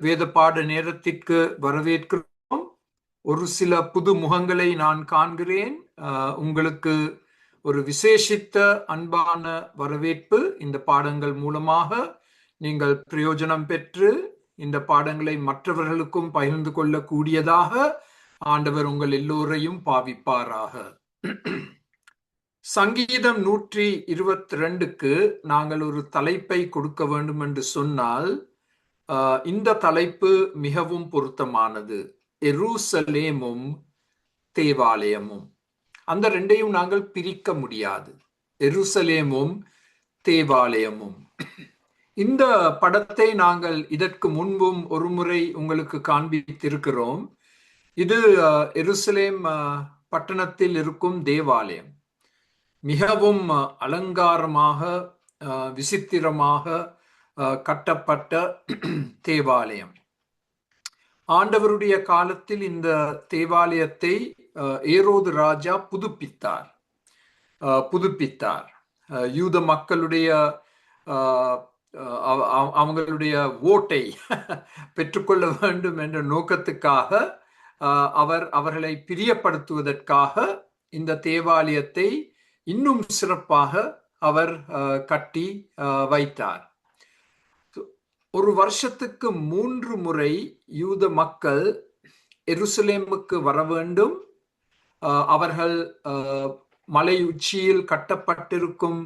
வேத பாட நேரத்திற்கு வரவேற்கிறோம். ஒரு சில புது முகங்களை நான் காண்கிறேன். உங்களுக்கு ஒரு விசேஷித்த அன்பான வரவேற்பு. இந்த பாடங்கள் மூலமாக நீங்கள் பிரயோஜனம் பெற்று இந்த பாடங்களை மற்றவர்களுக்கும் பகிர்ந்து கொள்ளக்கூடியதாக ஆண்டவர் உங்கள் எல்லோரையும் பாவிப்பாராக. சங்கீதம் 122க்கு நாங்கள் ஒரு தலைப்பை கொடுக்க வேண்டும் என்று சொன்னால் இந்த தலைப்பு மிகவும் பொருத்தமானது. எருசலேமும் தேவாலயமும். அந்த ரெண்டையும் நாங்கள் பிரிக்க முடியாது. எருசலேமும் தேவாலயமும். இந்த படத்தை நாங்கள் இதற்கு முன்பும் ஒரு முறை உங்களுக்கு காண்பித்திருக்கிறோம். இது எருசலேம் பட்டணத்தில் இருக்கும் தேவாலயம். மிகவும் அலங்காரமாக விசித்திரமாக கட்டப்பட்ட தேவாலயம். ஆண்டவருடைய காலத்தில் இந்த தேவாலயத்தை ஏரோது ராஜா புதுப்பித்தார். யூத மக்களுடைய அவங்களுடைய ஓட்டை பெற்றுக்கொள்ள வேண்டும் என்ற நோக்கத்துக்காக அவர்களை பிரியப்படுத்துவதற்காக இந்த தேவாலயத்தை இன்னும் சிறப்பாக அவர் கட்டி வைத்தார். ஒரு வருஷத்துக்கு 3 முறை யூத மக்கள் எருசலேமுக்கு வர வேண்டும். அவர்கள் மலை உச்சியில் கட்டப்பட்டிருக்கும்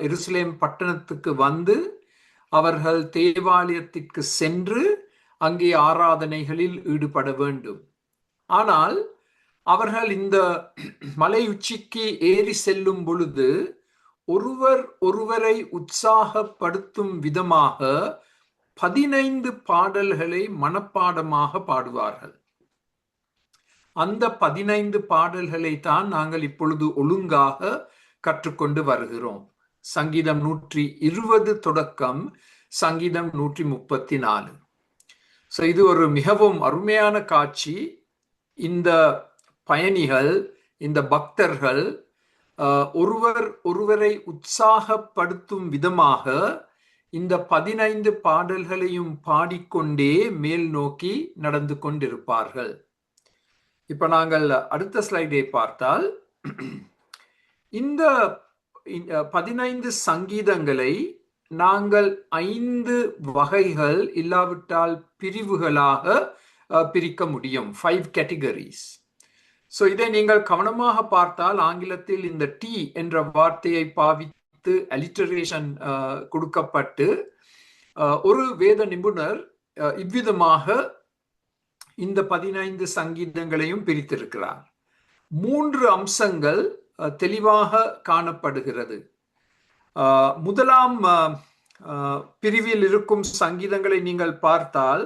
எருசலேம் பட்டணத்துக்கு வந்து அவர்கள் தேவாலயத்திற்கு சென்று அங்கே ஆராதனைகளில் ஈடுபட வேண்டும். ஆனால் அவர்கள் இந்த மலை உச்சிக்கு ஏறி செல்லும் பொழுது ஒருவரை உற்சாகப்படுத்தும் விதமாக 15 பாடல்களை மனப்பாடமாக பாடுவார்கள். அந்த 15 பாடல்களை தான் நாங்கள் இப்பொழுது ஒழுங்காக கற்றுக்கொண்டு வருகிறோம். சங்கீதம் 120 தொடக்கம் சங்கீதம் 134. இது ஒரு மிகவும் அருமையான காட்சி. இந்த பயணிகள், இந்த பக்தர்கள் ஒருவரை உற்சாகப்படுத்தும் விதமாக இந்த 15 பாடல்களையும் பாடிக்கொண்டே மேல் நோக்கி நடந்து கொண்டிருப்பார்கள். இப்ப நாங்கள் அடுத்த ஸ்லைடை பார்த்தால் இந்த 15 சங்கீதங்களை நாங்கள் 5 வகைகள் இல்லாவிட்டால் பிரிவுகளாக பிரிக்க முடியும். 5 கேட்டகரிஸ். இதை நீங்கள் கவனமாக பார்த்தால் ஆங்கிலத்தில் இந்த டி என்ற வார்த்தையை பாவித்து அலிட்டரேஷன் கொடுக்கப்பட்டு ஒரு வேத நிபுணர் இவ்விதமாக இந்த 15 சங்கீதங்களையும் பிரித்திருக்கிறார். 3 அம்சங்கள் தெளிவாக காணப்படுகிறது. முதலாம் பிரிவில் இருக்கும் சங்கீதங்களை நீங்கள் பார்த்தால்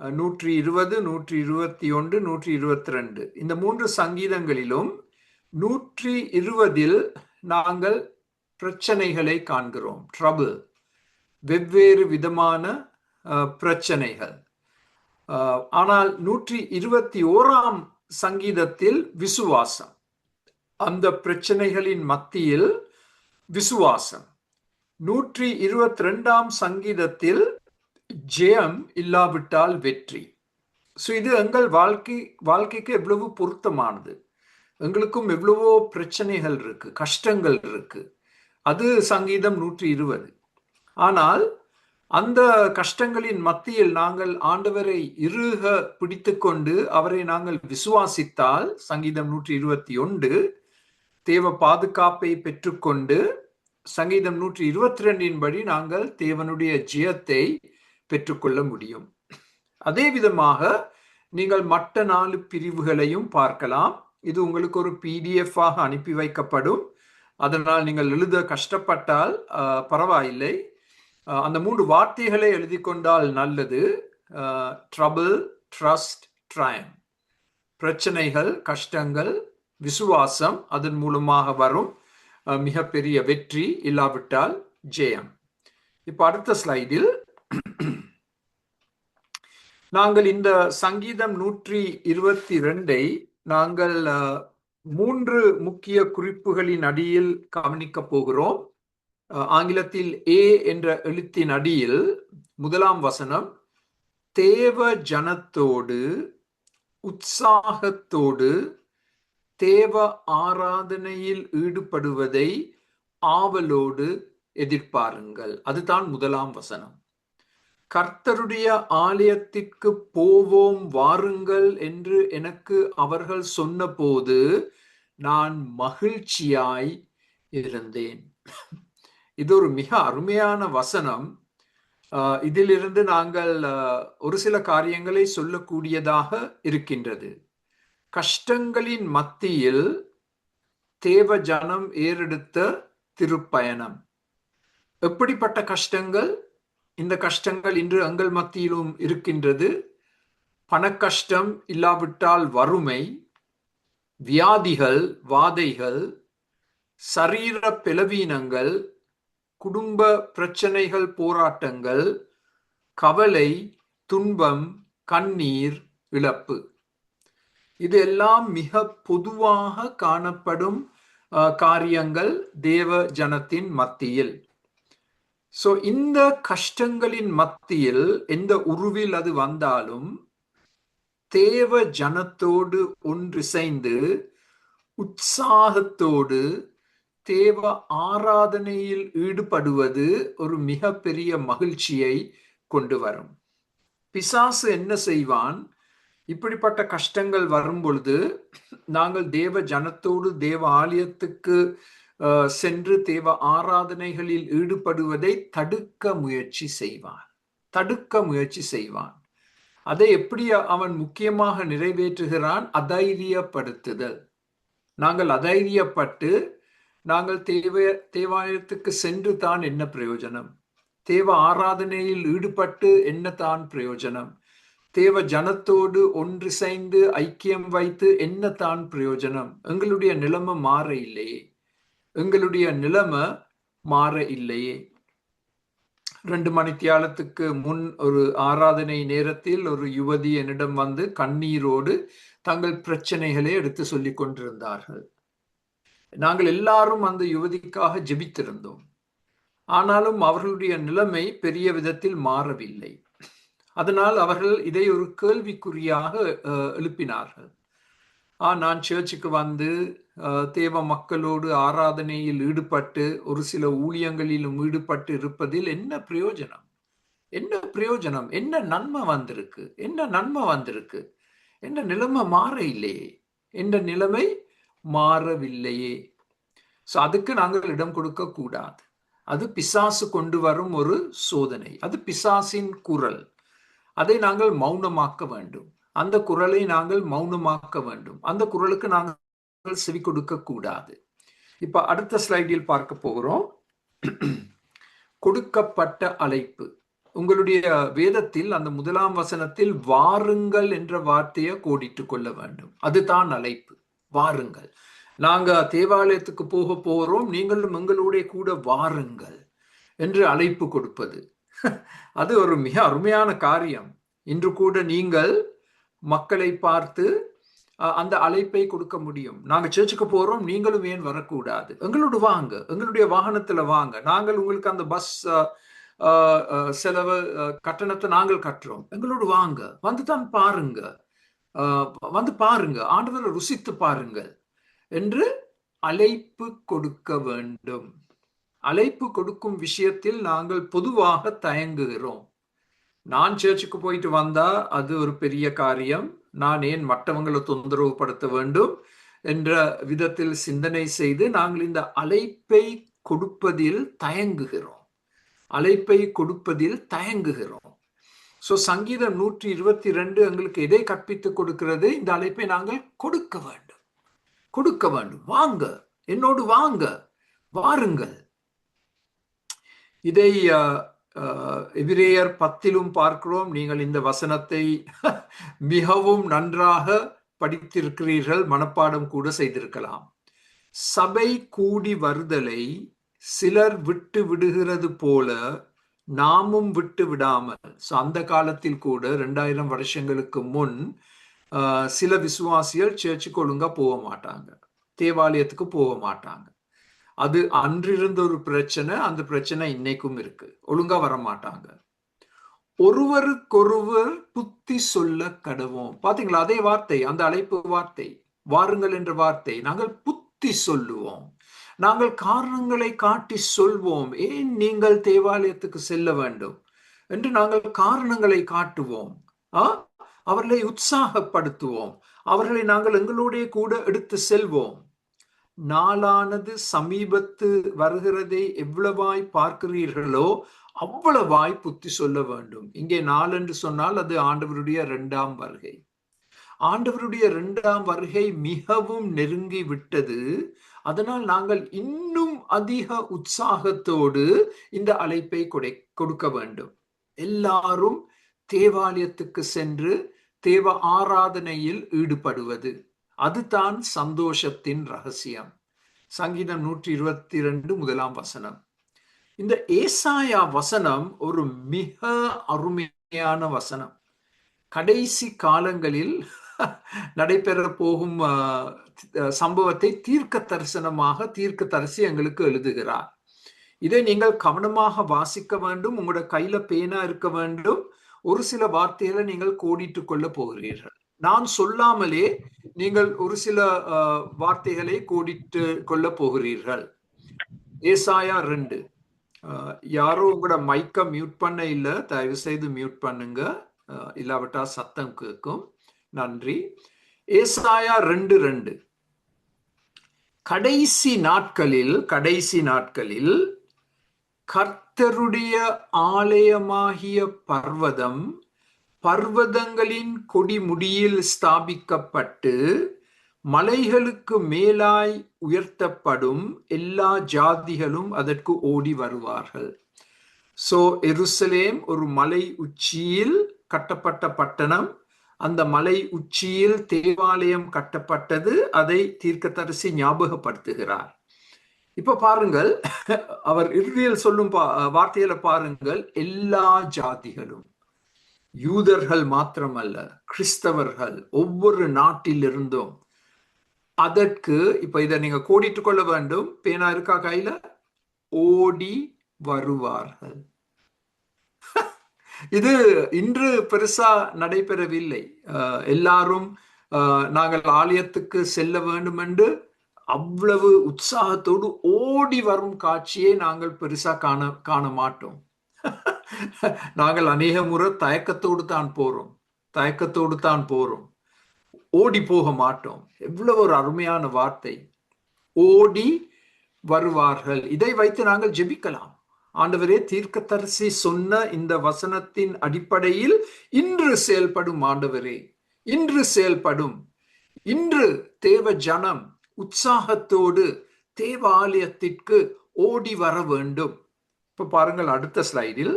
120, 121, 122 இந்த 3 சங்கீதங்களிலும் 120 நாங்கள் பிரச்சனைகளை காண்கிறோம். ட்ரபிள், வெவ்வேறு விதமான பிரச்சனைகள். ஆனால் 121ஆம் சங்கீதத்தில் விசுவாசம், அந்த பிரச்சனைகளின் மத்தியில் விசுவாசம். 122ஆம் சங்கீதத்தில் ஜெயம் இல்லாவிட்டால் வெற்றி. இது எங்கள் வாழ்க்கைக்கு எவ்வளவு பொருத்தமானது. எங்களுக்கும் எவ்வளவோ பிரச்சனைகள் இருக்கு, கஷ்டங்கள் இருக்கு. அது சங்கீதம் 120. ஆனால் அந்த கஷ்டங்களின் மத்தியில் நாங்கள் ஆண்டவரை இறுக பிடித்து கொண்டு அவரை நாங்கள் விசுவாசித்தால் சங்கீதம் 121 தேவ பாதுகாப்பை பெற்றுக்கொண்டு சங்கீதம் 122 படி நாங்கள் தேவனுடைய ஜெயத்தை பெற்றுக்கொள்ள முடியும். அதே விதமாக நீங்கள் மற்ற 4 பிரிவுகளையும் பார்க்கலாம். இது உங்களுக்கு ஒரு PDF ஆக அனுப்பி வைக்கப்படும். அதனால் நீங்கள் எழுத கஷ்டப்பட்டால் பரவாயில்லை. அந்த 3 வார்த்தைகளை எழுதி கொண்டால் நல்லது. Trouble, trust, triumph. பிரச்சனைகள், கஷ்டங்கள், விசுவாசம், அதன் மூலமாக வரும் மிகப்பெரிய வெற்றி இல்லாவிட்டால் ஜெயம். இப்ப அடுத்த ஸ்லைடில் நாங்கள் இந்த சங்கீதம் 122 நாங்கள் 3 முக்கிய குறிப்புகளின் அடியில் கவனிக்க போகிறோம். ஆங்கிலத்தில் A என்ற எழுத்தின் அடியில் முதலாம் வசனம், தேவ ஜனத்தோடு உற்சாகத்தோடு தேவ ஆராதனையில் ஈடுபடுவதை ஆவலோடு எதிர்பாருங்கள். அதுதான் முதலாம் வசனம். கர்த்தருடைய ஆலயத்திற்கு போவோம் வாருங்கள் என்று எனக்கு அவர்கள் சொன்னபோது நான் மகிழ்ச்சியாய் இருந்தேன். இது ஒரு மிக அருமையான வசனம். இதிலிருந்து நாங்கள் ஒரு சில காரியங்களை சொல்லக்கூடியதாக இருக்கின்றது. கஷ்டங்களின் மத்தியில் தேவ ஜனம் ஏறெடுத்த திருப்பயணம். எப்படிப்பட்ட கஷ்டங்கள்? இந்த கஷ்டங்கள் இன்று எங்கள் மத்தியிலும் இருக்கின்றது. பணக்கஷ்டம், இல்லாவிட்டால் வறுமை, வியாதிகள், வாதைகள், சரீர பலவீனங்கள், குடும்ப பிரச்சனைகள், போராட்டங்கள், கவலை, துன்பம், கண்ணீர், இழப்பு. இதெல்லாம் மிக பொதுவாக காணப்படும் காரியங்கள் தேவ ஜனத்தின் மத்தியில். சோ இந்த கஷ்டங்களின் மத்தியில் எந்த உருவில் அது வந்தாலும் தேவ ஜனத்தோடு ஒன்றிசைந்து உற்சாகத்தோடு தேவ ஆராதனையில் ஈடுபடுவது ஒரு மிக பெரிய மகிழ்ச்சியை கொண்டு வரும். பிசாசு என்ன செய்வான்? இப்படிப்பட்ட கஷ்டங்கள் வரும் பொழுது நாங்கள் தேவ ஜனத்தோடு தேவ ஆலயத்துக்கு சென்று தேவ ஆராதனைகளில் ஈடுபடுவதை தடுக்க முயற்சி செய்வான். அதை எப்படி அவன் முக்கியமாக நிறைவேற்றுகிறான்? அதைரியப்படுத்துதல். நாங்கள் அதைரியப்பட்டு நாங்கள் தேவாலயத்துக்கு சென்று தான் என்ன பிரயோஜனம்? தேவ ஆராதனையில் ஈடுபட்டு என்ன தான் பிரயோஜனம்? தேவ ஜனத்தோடு ஒன்றிசைந்து ஐக்கியம் வைத்து என்ன தான் பிரயோஜனம்? எங்களுடைய நிலைமை மாற இல்லையே. 2 மணித்தியாலத்துக்கு முன் ஒரு ஆராதனை நேரத்தில் ஒரு யுவதி என்னிடம் வந்து கண்ணீரோடு தங்கள் பிரச்சனைகளை எடுத்து சொல்லிக் கொண்டிருந்தார்கள். நாங்கள் எல்லாரும் அந்த யுவதிக்காக ஜெபித்திருந்தோம். ஆனாலும் அவர்களுடைய நிலைமை பெரிய விதத்தில் மாறவில்லை. அதனால் அவர்கள் இதை ஒரு கேள்விக்குறியாக எழுப்பினார்கள். நான் சர்ச்சுக்கு வந்து தேவ மக்களோடு ஆராதனையில் ஈடுபட்டு ஒரு சில ஊழியங்களிலும் ஈடுபட்டு இருப்பதில் என்ன பிரயோஜனம்? என்ன நன்மை வந்திருக்கு? என்ற நிலைமை மாற இல்லையே, என்ற நிலைமை மாறவில்லையே. சோ அதுக்கு நாங்கள் இடம் கொடுக்க கூடாது. அது பிசாசு கொண்டு வரும் ஒரு சோதனை. அது பிசாசின் குரல். அதை நாங்கள் மௌனமாக்க வேண்டும். அந்த குரலை நாங்கள் மௌனமாக்க வேண்டும். அந்த குரலுக்கு நாங்கள் செவி கொடுக்க கூடாது. இப்ப அடுத்த ஸ்லைடில் பார்க்க போகிறோம். கொடுக்கப்பட்ட அழைப்பு. உங்களுடைய வேதத்தில் அந்த முதலாம் வசனத்தில் வாருங்கள் என்ற வார்த்தையை கோடிட்டு கொள்ள வேண்டும். அதுதான் அழைப்பு. வாருங்கள், நாங்க தேவாலயத்துக்கு போக போகிறோம், நீங்களும் எங்களுடைய கூட வாருங்கள் என்று அழைப்பு கொடுப்பது. அது ஒரு மிக அருமையான காரியம். இன்று கூட நீங்கள் மக்களை பார்த்து அந்த அழைப்பை கொடுக்க முடியும். நாங்க சர்ச்சுக்கு போறோம், நீங்களும் ஏன் வரக்கூடாது? எங்களோடு வாங்க, எங்களுடைய வாகனத்துல வாங்க, நாங்கள் உங்களுக்கு அந்த பஸ் செலவு கட்டணத்தை நாங்கள் கட்டுறோம், எங்களோடு வாங்க, வந்துதான் பாருங்க, வந்து பாருங்க, ஆண்டவரை ருசித்து பாருங்கள் என்று அழைப்பு கொடுக்க வேண்டும். அழைப்பு கொடுக்கும் விஷயத்தில் நாங்கள் பொதுவாக தயங்குகிறோம். நான் சர்ச்சுக்கு போயிட்டு வந்தா அது ஒரு பெரிய காரியம், நான் ஏன் மற்றவங்களை தொந்தரவு படுத்த வேண்டும் என்ற விதத்தில் சிந்தனை செய்து நாங்கள் இந்த அழைப்பை கொடுப்பதில் தயங்குகிறோம். சோ சங்கீதம் 122 எங்களுக்கு எதை கற்பித்துக் கொடுக்கிறது? இந்த அழைப்பை நாங்கள் கொடுக்க வேண்டும். வாங்க, என்னோடு வாங்க, வாருங்கள். இதை எபிரேயர் 10 பார்க்கிறோம். நீங்கள் இந்த வசனத்தை மிகவும் நன்றாக படித்திருக்கிறீர்கள், மனப்பாடம் கூட செய்திருக்கலாம். சபை கூடி வருதலை சிலர் விட்டு விடுகிறது போல நாமும் விட்டு விடாமல். அந்த காலத்தில் கூட 2000 வருஷங்களுக்கு முன் சில விசுவாசிகள் சர்ச்சுக்கு ஒழுங்கா போக மாட்டாங்க, தேவாலயத்துக்கு போக மாட்டாங்க. அது அன்றிருந்த ஒரு பிரச்சனை, அந்த பிரச்சனை இன்னைக்கும் இருக்கு. ஒழுங்கா வர மாட்டாங்க. ஒருவருக்கொருவர் புத்தி சொல்ல கடவோம். பாத்தீங்களா, அதே வார்த்தை, அந்த அழைப்பு வார்த்தை, வாருங்கள் என்ற வார்த்தை. நாங்கள் புத்தி சொல்லுவோம், நாங்கள் காரணங்களை காட்டி சொல்வோம். ஏன் நீங்கள் தேவாலயத்துக்கு செல்ல வேண்டும் என்று நாங்கள் காரணங்களை காட்டுவோம். அவர்களை உற்சாகப்படுத்துவோம், அவர்களை நாங்கள் எங்களோட கூட எடுத்து செல்வோம். நாளானது சமீபத்து வருகிறதை எவ்வளவாய் பார்க்கிறீர்களோ அவ்வளவாய் புத்தி சொல்ல வேண்டும். இங்கே நாள் என்று சொன்னால் அது ஆண்டவருடைய 2ஆம் வருகை. ஆண்டவருடைய 2ஆம் வருகை மிகவும் நெருங்கி விட்டது. அதனால் நாங்கள் இன்னும் அதிக உற்சாகத்தோடு இந்த அழைப்பை கொடுக்க வேண்டும். எல்லாரும் தேவாலயத்துக்கு சென்று தேவ ஆராதனையில் ஈடுபடுவது, அதுதான் சந்தோஷத்தின் ரகசியம். சங்கீதம் 122 முதலாம் வசனம். இந்த ஏசாயா வசனம் ஒரு மிக அருமையான வசனம். கடைசி காலங்களில் நடைபெற போகும் சம்பவத்தை தீர்க்க தரிசனமாக தீர்க்கதரிசி எங்களுக்கு எழுதுகிறார். இதை நீங்கள் கவனமாக வாசிக்க வேண்டும். உங்களோட கையில பேனா இருக்க வேண்டும். ஒரு சில வார்த்தைகளை நீங்கள் கோடிட்டுக் கொள்ள போகிறீர்கள். நான் சொல்லாமலே நீங்கள் ஒரு சில வார்த்தைகளை கோடிட்டு கொள்ள போகிறீர்கள். ஏசாயா 2. யாரோ உங்களோட மைக்க மியூட் பண்ண இல்ல, தயவு செய்து மியூட் பண்ணுங்க, இல்லாவிட்டா சத்தம் கேட்கும். நன்றி. ஏசாயா 2:2. கடைசி நாட்களில் கர்த்தருடைய ஆலயமாகிய பர்வதம் பர்வதங்களின் கொடிமுடியில் ஸ்தாபிக்கப்பட்டு மலைகளுக்கு மேலாய் உயர்த்தப்படும், எல்லா ஜாதிகளும் அதற்கு ஓடி வருவார்கள். சோ எருசலேம் ஒரு மலை உச்சியில் கட்டப்பட்ட பட்டணம். அந்த மலை உச்சியில் தேவாலயம் கட்டப்பட்டது. அதை தீர்க்கதரிசி ஞாபகப்படுத்துகிறார். இப்ப பாருங்கள், அவர் இறுதியில் சொல்லும் வார்த்தையில பாருங்கள், எல்லா ஜாதிகளும், யூதர்கள் மாத்திரமல்ல, கிறிஸ்தவர்கள், ஒவ்வொரு நாட்டில் இருந்தும் அதற்கு, இப்ப இதை நீங்க கோடிட்டுக் கொள்ள வேண்டும். பேனா இருக்கா கையில? ஓடி வருவார்கள். இது இன்று பெருசா நடைபெறவில்லை. எல்லாரும் நாங்கள் ஆலயத்துக்கு செல்ல வேண்டும் என்று அவ்வளவு உற்சாகத்தோடு ஓடி வரும் காட்சியை நாங்கள் பெருசா காண மாட்டோம். நாங்கள் அநேக முறை தயக்கத்தோடு தான் போறோம், ஓடி போக மாட்டோம். எவ்வளவு ஒரு அருமையான வார்த்தை, ஓடி வருவார்கள். இதை வைத்து நாங்கள் ஜெபிக்கலாம். ஆண்டவரே, தீர்க்கதரிசி சொன்ன இந்த வசனத்தின் அடிப்படையில் இன்று செயல்படும் ஆண்டவரே, இன்று செயல்படும். இன்று தேவ ஜனம் உற்சாகத்தோடு தேவாலயத்திற்கு ஓடி வர வேண்டும். இப்ப பாருங்கள், அடுத்த ஸ்லைடில்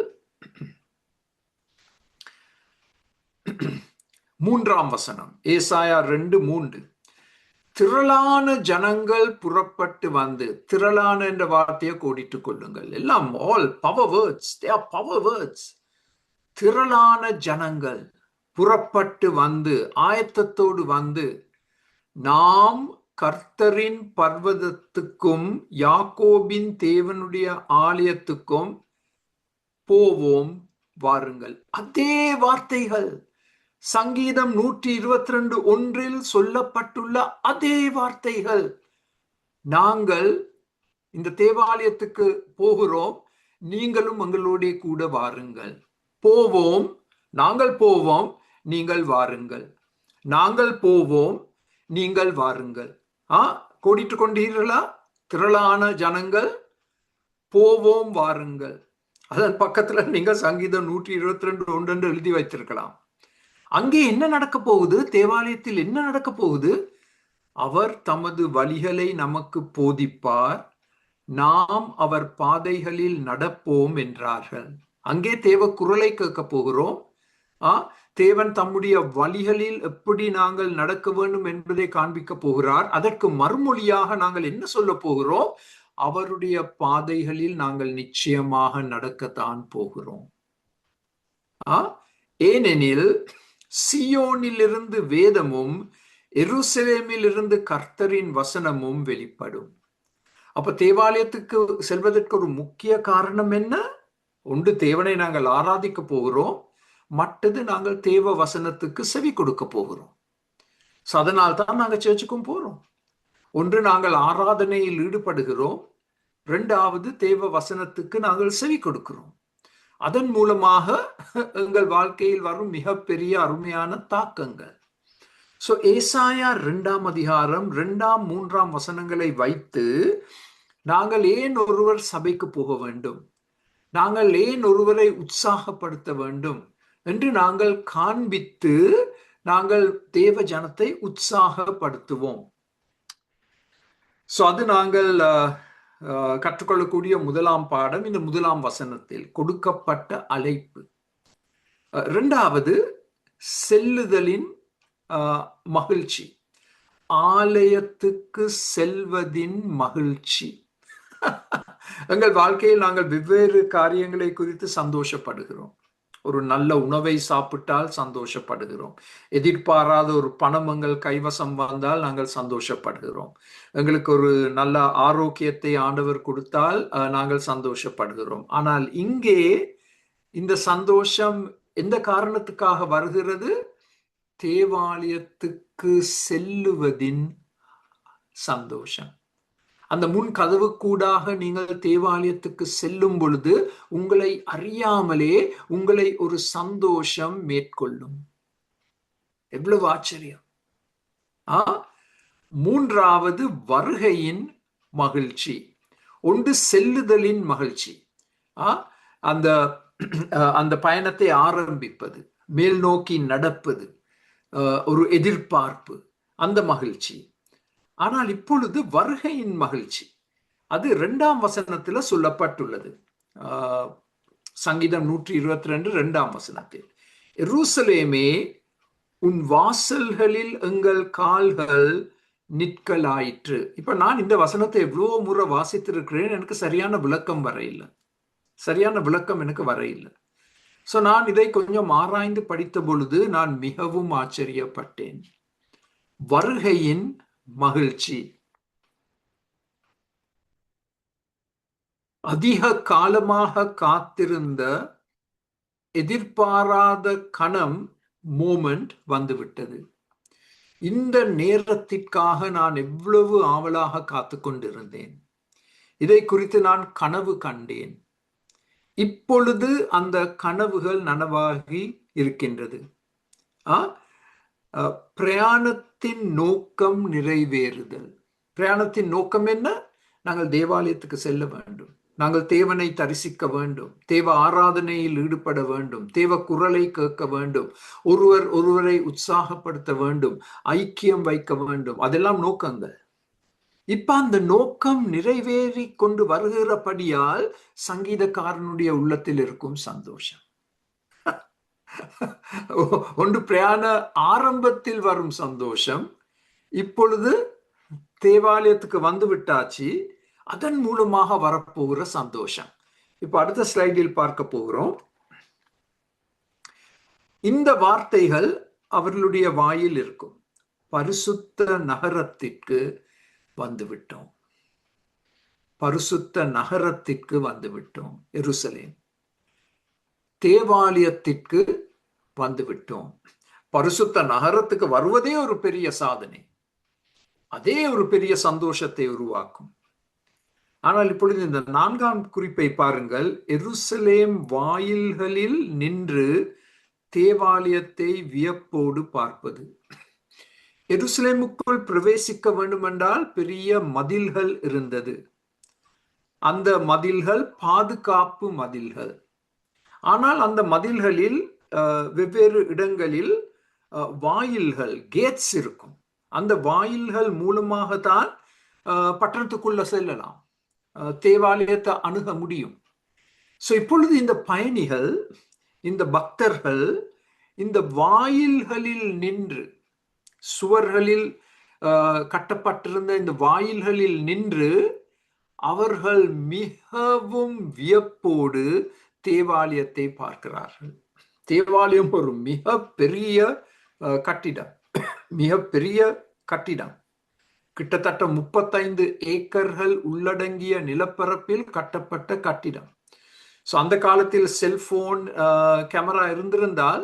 3ஆம் வசனம், ஏசாயா 2:3. திரளான ஜனங்கள் புறப்பட்டு வந்து, திரளான என்ற வார்த்தையை கோடிட்டுக் கொள்ளுங்கள். எல்லாம் all power words, they are power words. திரளான ஜனங்கள் புறப்பட்டு வந்து, ஆயத்தத்தோடு வந்து, நாம் கர்த்தரின் பர்வதத்துக்கும் யாக்கோபின் தேவனுடைய ஆலயத்துக்கும் போவோம், வாருங்கள். அதே வார்த்தைகள் சங்கீதம் 122:1 சொல்லப்பட்டுள்ள அதே வார்த்தைகள். நாங்கள் இந்த தேவாலயத்துக்கு போகிறோம், நீங்களும் எங்களோட கூட வாருங்கள். போவோம், நாங்கள் போவோம், நீங்கள் வாருங்கள். நாங்கள் போவோம், நீங்கள் வாருங்கள். கோடிட்டு கொண்டீர்களா? திரளான ஜனங்கள், போவோம், வாருங்கள். அதன் பக்கத்துல நீங்க சங்கீதம் 122:1 எழுதி வைத்திருக்கலாம். அங்கே என்ன நடக்க போகுது? தேவாலயத்தில் என்ன நடக்க போகுது? அவர் தமது வழிகளை நமக்கு போதிப்பார், நாம் அவர் பாதைகளில் நடப்போம் என்றார்கள். அங்கே தேவ குரலை கேட்க போகிறோம். தேவன் தம்முடைய வழிகளில் எப்படி நாங்கள் நடக்க வேண்டும் என்பதை காண்பிக்க போகிறார். அதற்கு மறுமொழியாக நாங்கள் என்ன சொல்ல போகிறோம்? அவருடைய பாதைகளில் நாங்கள் நிச்சயமாக நடக்கத்தான் போகிறோம். ஏனெனில் சியோனிலிருந்து வேதமும் எருசலேமில் இருந்து கர்த்தரின் வசனமும் வெளிப்படும். அப்ப தேவாலயத்துக்கு செல்வதற்கு ஒரு முக்கிய காரணம் என்ன? ஒன்று தேவனை நாங்கள் ஆராதிக்க போகிறோம், மற்றது நாங்கள் தேவ வசனத்துக்கு செவி கொடுக்க போகிறோம். அதனால் தான் நாங்கள் சர்ச்சுக்கும் போறோம். ஒன்று நாங்கள் ஆராதனையில் ஈடுபடுகிறோம், இரண்டாவது தேவ வசனத்துக்கு நாங்கள் செவி கொடுக்கிறோம். அதன் மூலமாக எங்கள் வாழ்க்கையில் வரும் மிகப்பெரிய அருமையான தாக்கங்கள். ஏசாயா 2ஆம் அதிகாரம் 2ஆம் 3ஆம் வசனங்களை வைத்து நாங்கள் ஏன் ஒருவர் சபைக்கு போக வேண்டும், நாங்கள் ஏன் ஒருவரை உற்சாகப்படுத்த வேண்டும் என்று நாங்கள் காண்பித்து நாங்கள் தேவ ஜனத்தை உற்சாகப்படுத்துவோம். அது நாங்கள் கற்றுக்கொள்ளக்கூடிய முதலாம் பாடம். இந்த முதலாம் வசனத்தில் கொடுக்கப்பட்ட அழைப்பு. இரண்டாவது, செல்லுதலின் மகிழ்ச்சி, ஆலயத்துக்கு செல்வதின் மகிழ்ச்சி. எங்கள் வாழ்க்கையில் நாங்கள் வெவ்வேறு காரியங்களை குறித்து சந்தோஷப்படுகிறோம். ஒரு நல்ல உணவை சாப்பிட்டால் சந்தோஷப்படுகிறோம். எதிர்பாராத ஒரு பணம் எங்கள் கைவசம் வந்தால் நாங்கள் சந்தோஷப்படுகிறோம். எங்களுக்கு ஒரு நல்ல ஆரோக்கியத்தை ஆண்டவர் கொடுத்தால் நாங்கள் சந்தோஷப்படுகிறோம். ஆனால் இங்கே இந்த சந்தோஷம் எந்த காரணத்துக்காக வருகிறது? தேவாலயத்துக்கு செல்லுவதின் சந்தோஷம். அந்த முன் கதவு கூடாக நீங்கள் தேவாலயத்துக்கு செல்லும் பொழுது உங்களை அறியாமலே உங்களை ஒரு சந்தோஷம் மேற்கொள்ளும். எவ்வளவு ஆச்சரியம்! மூன்றாவது, வருகையின் மகிழ்ச்சி. ஒன்று செல்லுதலின் மகிழ்ச்சி, அந்த அந்த பயணத்தை ஆரம்பிப்பது, மேல் நோக்கி நடப்பது, ஒரு எதிர்பார்ப்பு, அந்த மகிழ்ச்சி. ஆனால் இப்பொழுது வருகையின் மகிழ்ச்சி, அது 2ஆம் வசனத்துல சொல்லப்பட்டுள்ளது. சங்கீதம் 122 2ஆம் வசனத்தில், எருசலேமே உன் வாசல்களில் எங்கள் கால்கள் நிற்கலாயிற்று. இப்ப நான் இந்த வசனத்தை எவ்வளவு முறை வாசித்திருக்கிறேன், எனக்கு சரியான விளக்கம் வரையில்லை. எனக்கு வரையில்லை. நான் இதை கொஞ்சம் ஆராய்ந்து படித்த பொழுது நான் மிகவும் ஆச்சரியப்பட்டேன். வருகையின் மகிழ்ச்சி, அதிக காலமாக காத்திருந்த எதிர்பாராத கணம், மோமெண்ட் வந்துவிட்டது. இந்த நேரத்திற்காக நான் எவ்வளவு ஆவலாக காத்து கொண்டிருந்தேன். இதை குறித்து நான் கனவு கண்டேன். இப்பொழுது அந்த கனவுகள் நனவாகி இருக்கின்றது. பிரயாணத்தின் நோக்கம் நிறைவேறுதல். பிரயாணத்தின் நோக்கம் என்ன? நாங்கள் தேவாலயத்துக்கு செல்ல வேண்டும், நாங்கள் தேவனை தரிசிக்க வேண்டும், தேவ ஆராதனையில் ஈடுபட வேண்டும், தேவ குரலை கேட்க வேண்டும், ஒருவரை உற்சாகப்படுத்த வேண்டும், ஐக்கியம் வைக்க வேண்டும். அதெல்லாம் நோக்கங்கள். இப்ப அந்த நோக்கம் நிறைவேறி கொண்டு வருகிறபடியால் சங்கீதக்காரனுடைய உள்ளத்தில் இருக்கும் சந்தோஷம். ஒன்று பிரயாண ஆரம்பத்தில் வரும் சந்தோஷம், இப்பொழுது தேவாலயத்துக்கு வந்து விட்டாச்சு, அதன் மூலமாக வரப்போகிற சந்தோஷம். இப்ப அடுத்த ஸ்லைடில் பார்க்க போகிறோம். இந்த வார்த்தைகள் அவர்களுடைய வாயில் இருக்கும். பரிசுத்த நகரத்திற்கு வந்துவிட்டோம், பரிசுத்த நகரத்திற்கு வந்துவிட்டோம். எருசலேம் தேவாலயத்திற்கு வந்துவிட்டோம். பரிசுத்த நகரத்துக்கு வருவதே ஒரு பெரிய சாதனை, அதே ஒரு பெரிய சந்தோஷத்தை உருவாக்கும். ஆனால் இப்பொழுது இந்த 4ஆம் குறிப்பை பாருங்கள். எருசலேம் வாயில்களில் நின்று தேவாலயத்தை வியப்போடு பார்ப்பது. எருசலேமுக்குள் பிரவேசிக்க வேண்டுமென்றால் பெரிய மதில்கள் இருந்தது. அந்த மதில்கள் பாதுகாப்பு மதில்கள். ஆனால் அந்த மதில்களில் வெவ்வேறு இடங்களில் வாயில்கள், கேட்ஸ் இருக்கும். அந்த வாயில்கள் மூலமாகத்தான் பட்டணத்துக்குள்ள செல்லலாம், தேவாலயத்தை அணுக முடியும். இப்பொழுது இந்த பயணிகள், இந்த பக்தர்கள் இந்த வாயில்களில் நின்று, சுவர்களில் கட்டப்பட்டிருந்த இந்த வாயில்களில் நின்று அவர்கள் மிகவும் வியப்போடு தேவாலயத்தை பார்க்கிறார்கள். தேவாலயம் ஒரு மிக பெரிய கட்டிடம், மிகப்பெரிய கட்டிடம். கிட்டத்தட்ட 35 ஏக்கர்கள் உள்ளடங்கிய நிலப்பரப்பில் கட்டப்பட்ட கட்டிடம். ஸோ அந்த காலத்தில் செல்போன் கேமரா இருந்திருந்தால்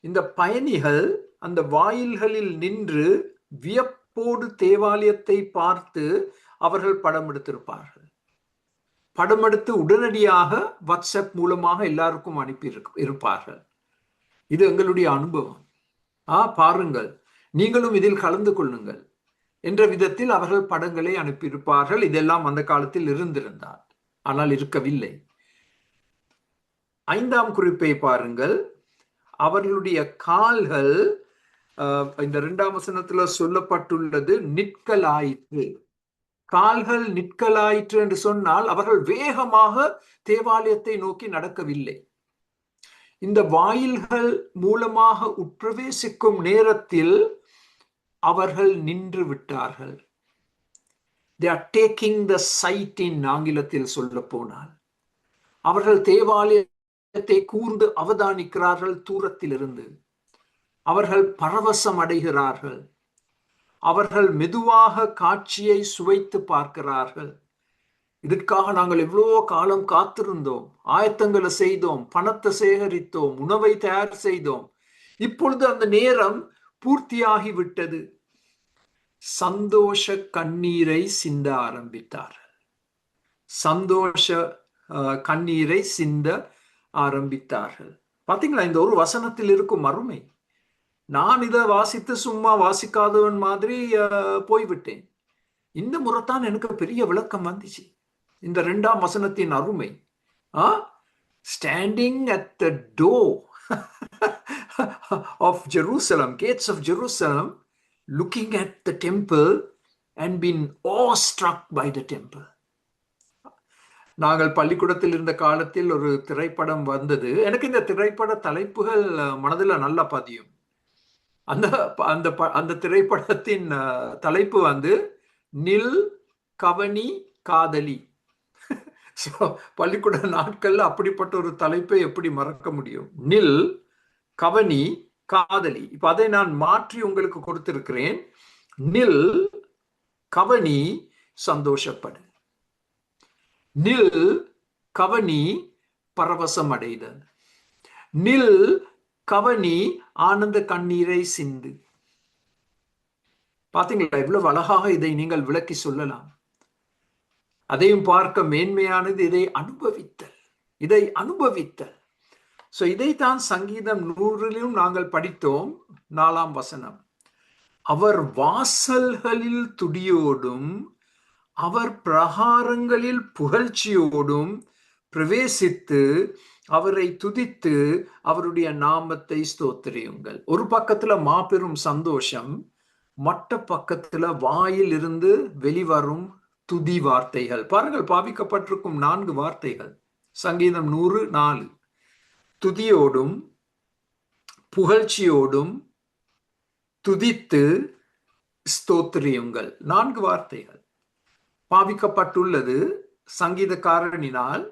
இந்த பயணிகள் அந்த வாயில்களில் நின்று வியப்போடு தேவாலயத்தை பார்த்து அவர்கள் படம் எடுத்திருப்பார்கள். படம் எடுத்து உடனடியாக வாட்ஸ்அப் மூலமாக எல்லாருக்கும் அனுப்பி இருப்பார்கள். இது எங்களுடைய அனுபவம். பாருங்கள், நீங்களும் இதில் கலந்து கொள்ளுங்கள் என்ற விதத்தில் அவர்கள் படங்களை அனுப்பியிருப்பார்கள். இதெல்லாம் அந்த காலத்தில் இருந்திருந்தார், ஆனால் இருக்கவில்லை. 5ஆம் குறிப்பை பாருங்கள். அவர்களுடைய கால்கள், இந்த 2ஆம் வசனத்துல சொல்லப்பட்டுள்ளது நிற்கலாயிற்று. கால்கள் நிற்கலாயிற்று என்று சொன்னால் அவர்கள் வேகமாக தேவாலயத்தை நோக்கி நடக்கவில்லை. இந்த வாயில்கள் மூலமாக உட்பிரவேசிக்கும் நேரத்தில் அவர்கள் நின்று விட்டார்கள். They are taking the sight in ஆங்கிலத்தில் சொல்ல போனால் அவர்கள் தேவாலயத்தை கூர்ந்து அவதானிக்கிறார்கள். தூரத்தில் இருந்து அவர்கள் பரவசம் அடைகிறார்கள். அவர்கள் மெதுவாக காட்சியை சுவைத்து பார்க்கிறார்கள். இதற்காக நாங்கள் எவ்வளோ காலம் காத்திருந்தோம், ஆயத்தங்களை செய்தோம், பணத்தை சேகரித்தோம், உணவை தயார் செய்தோம். இப்பொழுது அந்த நேரம் பூர்த்தியாகி விட்டது. சந்தோஷ கண்ணீரை சிந்த ஆரம்பித்தார்கள். சந்தோஷ கண்ணீரை சிந்த ஆரம்பித்தார்கள். பாத்தீங்களா, இந்த ஒரு வசனத்தில் இருக்கும் அருமை. நான் இதை வாசித்து சும்மா வாசிக்காதவன் மாதிரி போய்விட்டேன். இந்த முறைத்தான் எனக்கு பெரிய விளக்கம் வந்துச்சு. இந்த 2ஆம் வசனத்தின் அருமை. Standing at the door of Jerusalem, gates of Jerusalem, looking at the temple and been awestruck by the temple. நாங்கள் பள்ளிக்கூடத்தில் இருந்த காலத்தில் ஒரு திரைப்படம் வந்தது. எனக்கு இந்த திரைப்பட தலைப்புகள் மனதில் நல்லா பதியும். அந்த திரைப்படத்தின் தலைப்பு வந்து நில், கவனி, காதலி. பள்ளிக்கூட நாட்கள்ல அப்படிப்பட்ட ஒரு தலைப்பை எப்படி மறக்க முடியும்? நில், கவனி, காதலி. இப்ப அதை நான் மாற்றி உங்களுக்கு கொடுத்திருக்கிறேன். நில், கவனி, சந்தோஷப்படு. நில், கவனி, பரவசம் அடைதல். நில், கவனி, ஆனந்த கண்ணீரை சிந்து. பாத்தீங்களா எவ்வளவு அழகாக இதை நீங்கள் விளக்கி சொல்லலாம். அதையும் பார்க்க மேன்மையானது இதை அனுபவித்தல். இதை அனுபவித்தல். சோ இதைத்தான் சங்கீதம் 100 நாங்கள் படித்தோம். 4ஆம் வசனம். அவர் வாசல்களில் துடியோடும் அவர் பிரகாரங்களில் புகழ்ச்சியோடும் பிரவேசித்து அவரை துதித்து அவருடைய நாமத்தை ஸ்தோத்திரியுங்கள். ஒரு பக்கத்துல மாபெரும் சந்தோஷம், மற்ற பக்கத்துல வாயில் இருந்து வெளிவரும் துதி வார்த்தைகள். பாருங்கள், பாவிக்கப்பட்டிருக்கும் 4 வார்த்தைகள். சங்கீதம் 104. துதியோடும் புகழ்ச்சியோடும் துதித்து ஸ்தோத்திரியுங்கள். 4 வார்த்தைகள் பாவிக்கப்பட்டுள்ளது. சங்கீதக்காரனினால்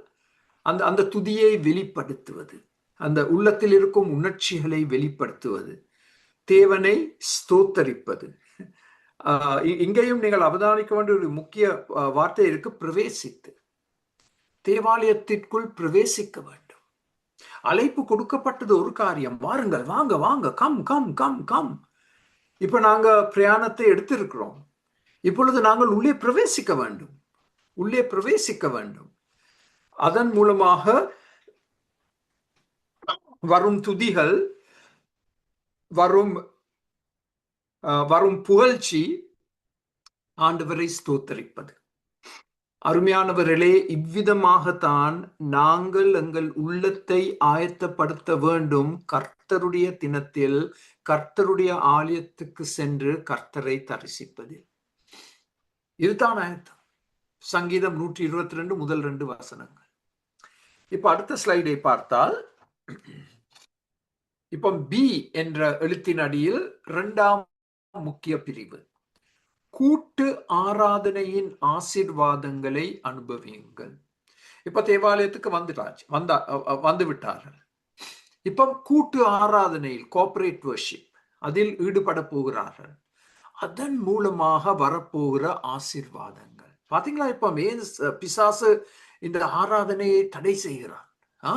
அந்த துதியை வெளிப்படுத்துவது, அந்த உள்ளத்தில் இருக்கும் உணர்ச்சிகளை வெளிப்படுத்துவது, தேவனை ஸ்தோத்தரிப்பது. இங்கேயும் நீங்கள் அவதானிக்க வேண்டிய ஒரு முக்கிய வார்த்தை இருக்கு, பிரவேசித்து. தேவாலயத்திற்குள் பிரவேசிக்க வேண்டும். அழைப்பு கொடுக்கப்பட்டது ஒரு காரியம், வாருங்கள், வாங்க வாங்க, கம் கம் கம் கம். இப்ப நாங்க பிரயாணத்தை எடுத்திருக்கிறோம். இப்பொழுது நாங்கள் உள்ளே பிரவேசிக்க வேண்டும். உள்ளே பிரவேசிக்க வேண்டும். அதன் மூலமாக வரும் துதிகள், வரும் புகழ்ச்சி ஆண்டவரை ஸ்தோத்தரிப்பது. அருமையானவர்களே, இவ்விதமாகத்தான் நாங்கள் எங்கள் உள்ளத்தை ஆயத்தப்படுத்த வேண்டும். கர்த்தருடைய தினத்தில் கர்த்தருடைய ஆலயத்துக்கு சென்று கர்த்தரை தரிசிப்பது. இதுதான் ஆயத்தம். சங்கீதம் 122 முதல் 2 வசனங்கள். இப்ப அடுத்த ஸ்லைடை பார்த்தால், இப்ப பி என்ற எழுத்தின் அடியில் 2ஆம் முக்கிய பிரிவு, கூட்டு ஆராதனையின் ஆசீர்வாதங்களை அனுபவியுங்கள். இப்ப தேவாலயத்துக்கு வந்து விட்டார்கள். இப்ப கூட்டு ஆராதனையில், கோஆபரேட் வர்ஷிப், அதில் ஈடுபட போகிறார்கள். அதன் மூலமாக வரப்போகிற ஆசீர்வாதங்கள் பாத்தீங்களா? இப்ப பிசாசு இந்த ஆராதனையை தடை செய்கிறான். ஆ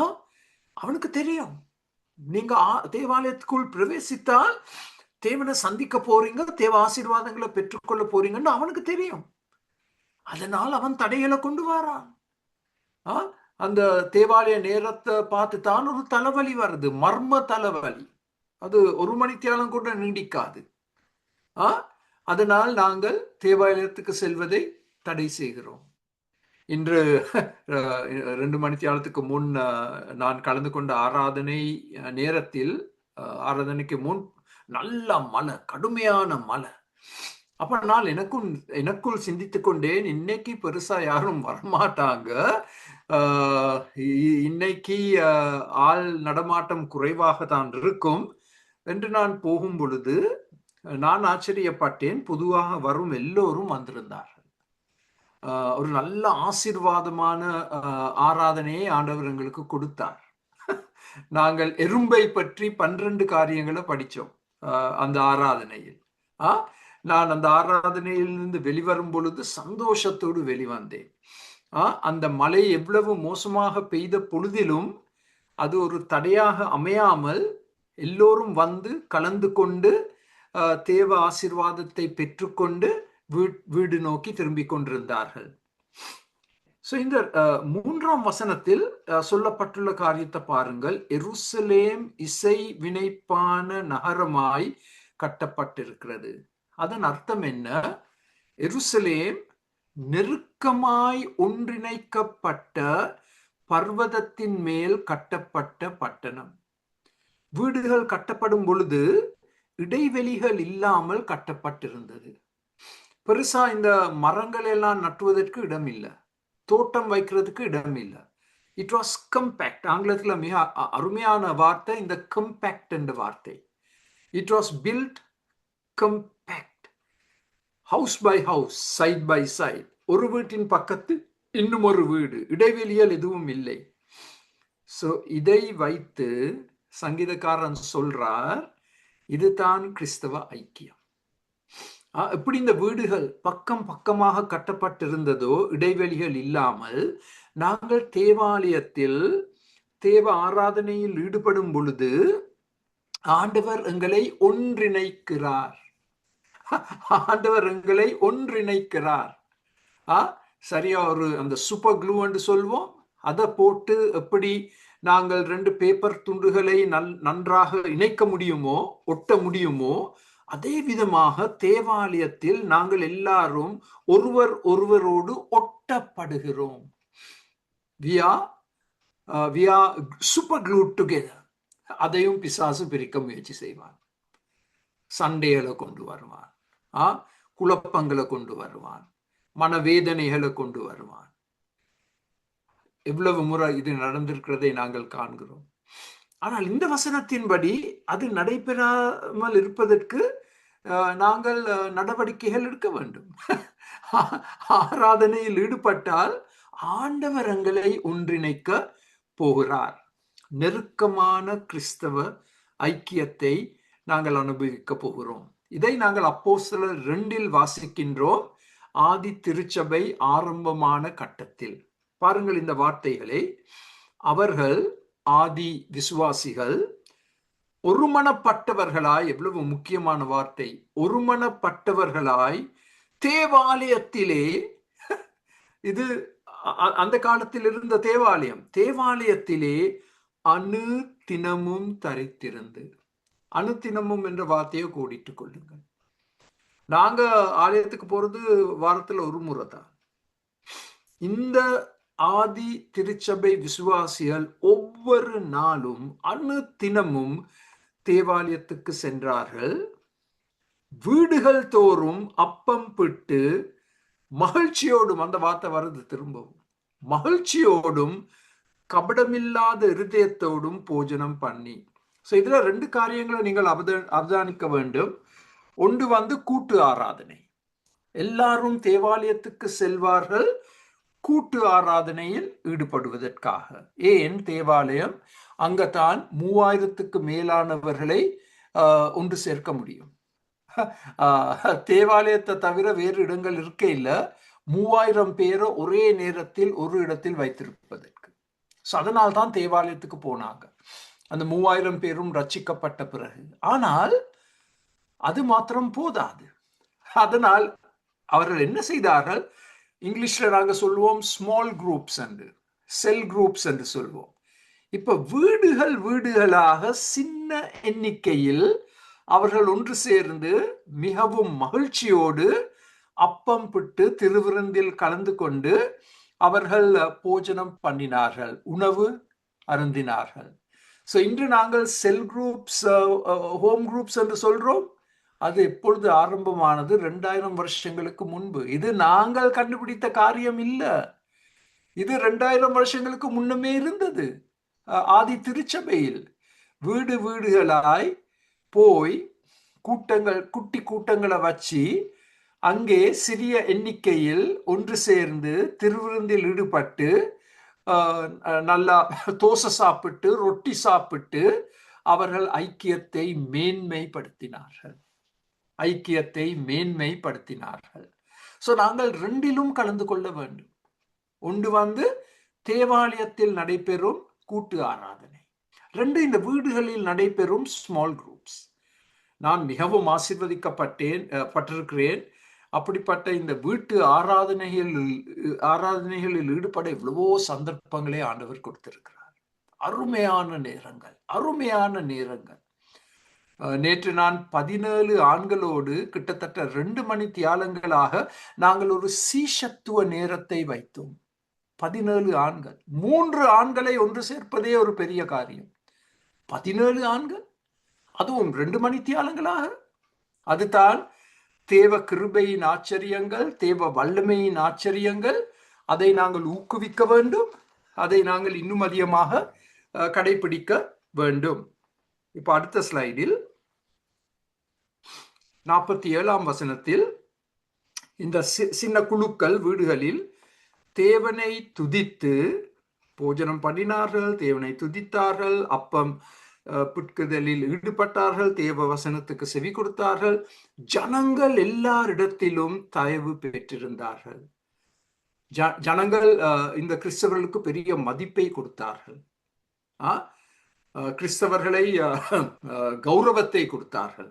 அவனுக்கு தெரியும். நீங்க தேவாலயத்துக்குள் பிரவேசித்தால் தேவனை சந்திக்க போறீங்க, தேவ ஆசீர்வாதங்களை பெற்றுக்கொள்ள போறீங்கன்னு அவனுக்கு தெரியும். அதனால் அவன் தடைகளை கொண்டு வரான். அந்த தேவாலய நேரத்தை பார்த்து தான் ஒரு தலைவலி வருது, மர்ம தலைவலி. அது ஒரு மணித்தியாலம் கூட நீடிக்காது. அதனால் நாங்கள் தேவாலயத்துக்கு செல்வதை தடை செய்கிறோம். இன்று 2 மணித்தியாலத்துக்கு முன் நான் கலந்து கொண்ட ஆராதனை நேரத்தில், ஆராதனைக்கு முன் நல்ல மழை, கடுமையான மழை. அப்ப நான் எனக்குள் சிந்தித்துக் கொண்டேன், இன்னைக்கு பெருசா யாரும் வரமாட்டாங்க, இன்னைக்கு ஆள் நடமாட்டம் குறைவாக தான் இருக்கும் என்று நான் போகும் பொழுது நான் ஆச்சரியப்பட்டேன். பொதுவாக வரும் எல்லோரும் வந்திருந்தார்கள். ஒரு நல்ல ஆசீர்வாதமான ஆராதனையை ஆண்டவர் எங்களுக்கு கொடுத்தார். நாங்கள் எறும்பை பற்றி 12 காரியங்களை படித்தோம் அந்த ஆராதனையில். நான் அந்த ஆராதனையிலிருந்து வெளிவரும் பொழுது சந்தோஷத்தோடு வெளிவந்தேன். அந்த மழை எவ்வளவு மோசமாக பெய்த பொழுதிலும் அது ஒரு தடையாக அமையாமல் எல்லோரும் வந்து கலந்து கொண்டு தேவ ஆசீர்வாதத்தை பெற்றுக்கொண்டு வீடு நோக்கி திரும்பிக் கொண்டிருந்தார்கள். இந்த 3ஆம் வசனத்தில் சொல்லப்பட்டுள்ள காரியத்தை பாருங்கள். எருசலேம் இசை வினைப்பான நகரமாய் கட்டப்பட்டிருக்கிறது. அதன் அர்த்தம் என்ன? எருசலேம் நெருக்கமாய் ஒன்றிணைக்கப்பட்ட பர்வதத்தின் மேல் கட்டப்பட்ட பட்டணம். வீடுகள் கட்டப்படும் பொழுது இடைவெளிகள் இல்லாமல் கட்டப்பட்டிருந்தது. பெருசா இந்த மரங்கள் எல்லாம் நட்டுவதற்கு இடம் இல்லை, தோட்டம் வைக்கிறதுக்கு இடம் இல்லை. It was compact. ஆங்கிலத்தில் மிக அருமையான வார்த்தை இந்த கம்பேக்ட் என்ற வார்த்தை. It was built compact, house by house, side by side. ஒரு வீட்டின் பக்கத்து இன்னும் ஒரு வீடு, இடைவெளிகள் எதுவும் இல்லை. ஸோ இதை வைத்து சங்கீதக்காரன் சொல்றார், இதுதான் கிறிஸ்தவ ஐக்கியம். எப்படி இந்த வீடுகள் பக்கம் பக்கமாக கட்டப்பட்டிருந்ததோ இடைவெளிகள் இல்லாமல், நாங்கள் தேவாலயத்தில் தேவ ஆராதனையில் ஈடுபடும் பொழுது ஆண்டவர் எங்களை ஒன்றிணைக்கிறார். ஆண்டவர் எங்களை ஒன்றிணைக்கிறார். சரியா, ஒரு அந்த சூப்பர் க்ளூ என்று சொல்வோம், அதை போட்டு எப்படி நாங்கள் 2 பேப்பர் துண்டுகளை நன்றாக இணைக்க முடியுமோ, ஒட்ட முடியுமோ, அதே விதமாக தேவாலயத்தில் நாங்கள் எல்லாரும் ஒருவரோடு ஒட்டப்படுகிறோம். we are super glued together. அதையும் பிசாசு பிரிக்க முயற்சி செய்வான். சண்டைகளை கொண்டு வருவான், குழப்பங்களை கொண்டு வருவான், மனவேதனைகளை கொண்டு வருவான். எவ்வளவு முறை இது நடந்திருக்கிறதை நாங்கள் காண்கிறோம். ஆனால் இந்த வசனத்தின்படி அது நடைபெறாமல் இருப்பதற்கு நாங்கள் நடவடிக்கைகள் எடுக்க வேண்டும். ஆராதனையில் ஈடுபட்டால் ஆண்டவர் எங்களை ஒன்றிணைக்க போகிறார். நெருக்கமான கிறிஸ்தவ ஐக்கியத்தை நாங்கள் அனுபவிக்க போகிறோம். இதை நாங்கள் அப்போஸ்தலர் 2 வாசிக்கின்றோம். ஆதி திருச்சபை ஆரம்பமான கட்டத்தில் பாருங்கள் இந்த வார்த்தைகளை. அவர்கள் ஆதி விசுவாசிகள் ஒருமனப்பட்டவர்களாய், எவ்வளவு முக்கியமான வார்த்தை, ஒருமனப்பட்டவர்களாய் தேவாலயத்திலே, இது அந்த காலத்தில் இருந்த தேவாலயத்திலே அணு தினமும் தரித்திருந்து. அணுத்தினமும் என்ற வார்த்தையை கோடிட்டுக் கொள்ளுங்கள். நாங்க ஆலயத்துக்கு போறது வாரத்துல ஒரு முறை தான். இந்த ஆதி திருச்சபை விசுவாசிகள் ஒவ்வொரு நாளும் அணுதினமும் தேவாலயத்துக்கு சென்றார்கள். வீடுகள் தோறும் அப்பம் பிட்டு மகிழ்ச்சியோடும், அந்த வார்த்தை வருது திரும்பவும், மகிழ்ச்சியோடும் கபடமில்லாத இருதயத்தோடும் போஜனம் பண்ணி. ஸோ இதுல 2 காரியங்களை நீங்கள் அவதானிக்க வேண்டும். ஒன்று கூட்டு ஆராதனை. எல்லாரும் தேவாலயத்துக்கு செல்வார்கள் கூட்டு ஆராதனையில் ஈடுபடுவதற்காக. ஏன் தேவாலயம்? அங்கதான் 3000க்கு மேலானவர்களை ஒன்று சேர்க்க முடியும். தேவாலயத்தை தவிர வேறு இடங்கள் இருக்க இல்லை 3000 பேரை ஒரே நேரத்தில் ஒரு இடத்தில் வைத்திருப்பதற்கு. அதனால் தான் தேவாலயத்துக்கு போனாங்க, அந்த 3000 பேரும் ரட்சிக்கப்பட்ட பிறகு. ஆனால் அது மாத்திரம் போதாது. அதனால் அவர்கள் என்ன செய்தார்கள்? இங்கிலீஷ்ல நாங்க சொல்லுவோம் ஸ்மால் குரூப்ஸ் என்று, செல் குரூப்ஸ் என்று சொல்வோம். இப்ப வீடுகள் வீடுகளாக சின்ன எண்ணிக்கையில் அவர்கள் ஒன்று சேர்ந்து மிகவும் மகிழ்ச்சியோடு அப்பம் பிட்டு திருவிருந்தில் கலந்து கொண்டு அவர்கள் போஜனம் பண்ணினார்கள், உணவு அருந்தினார்கள். ஸோ இன்று நாங்கள் செல் குரூப்ஸ், ஹோம் குரூப்ஸ் என்று சொல்றோம். அது எப்பொழுது ஆரம்பமானது? 2000 வருஷங்களுக்கு முன்பு. இது நாங்கள் கண்டுபிடித்த காரியம் இல்ல, இது 2000 வருஷங்களுக்கு முன்னமே இருந்தது. ஆதி திருச்சபையில் வீடு வீடுகளாய் போய் கூட்டங்கள், குட்டி கூட்டங்களை வச்சு அங்கே சிறிய எண்ணிக்கையில் ஒன்று சேர்ந்து திருவிருந்தில் ஈடுபட்டு நல்லா தோசை சாப்பிட்டு ரொட்டி சாப்பிட்டு அவர்கள் ஐக்கியத்தை மேன்மைப்படுத்தினார்கள், ஐக்கியத்தை மேன்மைப்படுத்தினார்கள். ஸோ நாங்கள் ரெண்டிலும் கலந்து கொள்ள வேண்டும். ஒன்று தேவாலயத்தில் நடைபெறும் கூட்டு ஆராதனை, ரெண்டு இந்த வீடுகளில் நடைபெறும் ஸ்மால் குரூப்ஸ். நான் மிகவும் ஆசீர்வதிக்கப்பட்டிருக்கிறேன். அப்படிப்பட்ட இந்த வீட்டு ஆராதனைகளில் ஈடுபட எவ்வளவோ சந்தர்ப்பங்களே ஆண்டவர் கொடுத்திருக்கிறார். அருமையான நேரங்கள், அருமையான நேரங்கள். நேற்று நான் 17 ஆண்களோடு கிட்டத்தட்ட 2 மணி தியாலங்களாக நாங்கள் ஒரு சீஷத்துவ நேரத்தை வைத்தோம். 17 ஆண்கள், 3 ஆண்களை ஒன்று சேர்ப்பதே ஒரு பெரிய காரியம். 17 ஆண்கள், அதுவும் 2 மணி தியாலங்களாக. அதுதான் தேவ கிருபையின் ஆச்சரியங்கள், தேவ வல்லமையின் ஆச்சரியங்கள். அதை நாங்கள் ஊக்குவிக்க வேண்டும், அதை நாங்கள் இன்னும் அதிகமாக கடைபிடிக்க வேண்டும். இப்ப அடுத்த ஸ்லைடில் 47ஆம் வசனத்தில் இந்த சின்ன குழுக்கள் வீடுகளில் தேவனை துதித்து போஜனம் பண்ணினார்கள், தேவனை துதித்தார்கள், அப்பம் புட்குதலில் ஈடுபட்டார்கள், தேவ வசனத்துக்கு செவி கொடுத்தார்கள். ஜனங்கள் எல்லாரிடத்திலும் தயவு பெற்றிருந்தார்கள். ஜனங்கள் இந்த கிறிஸ்தவர்களுக்கு பெரிய மதிப்பை கொடுத்தார்கள், கிறிஸ்தவர்களை கௌரவத்தை கொடுத்தார்கள்.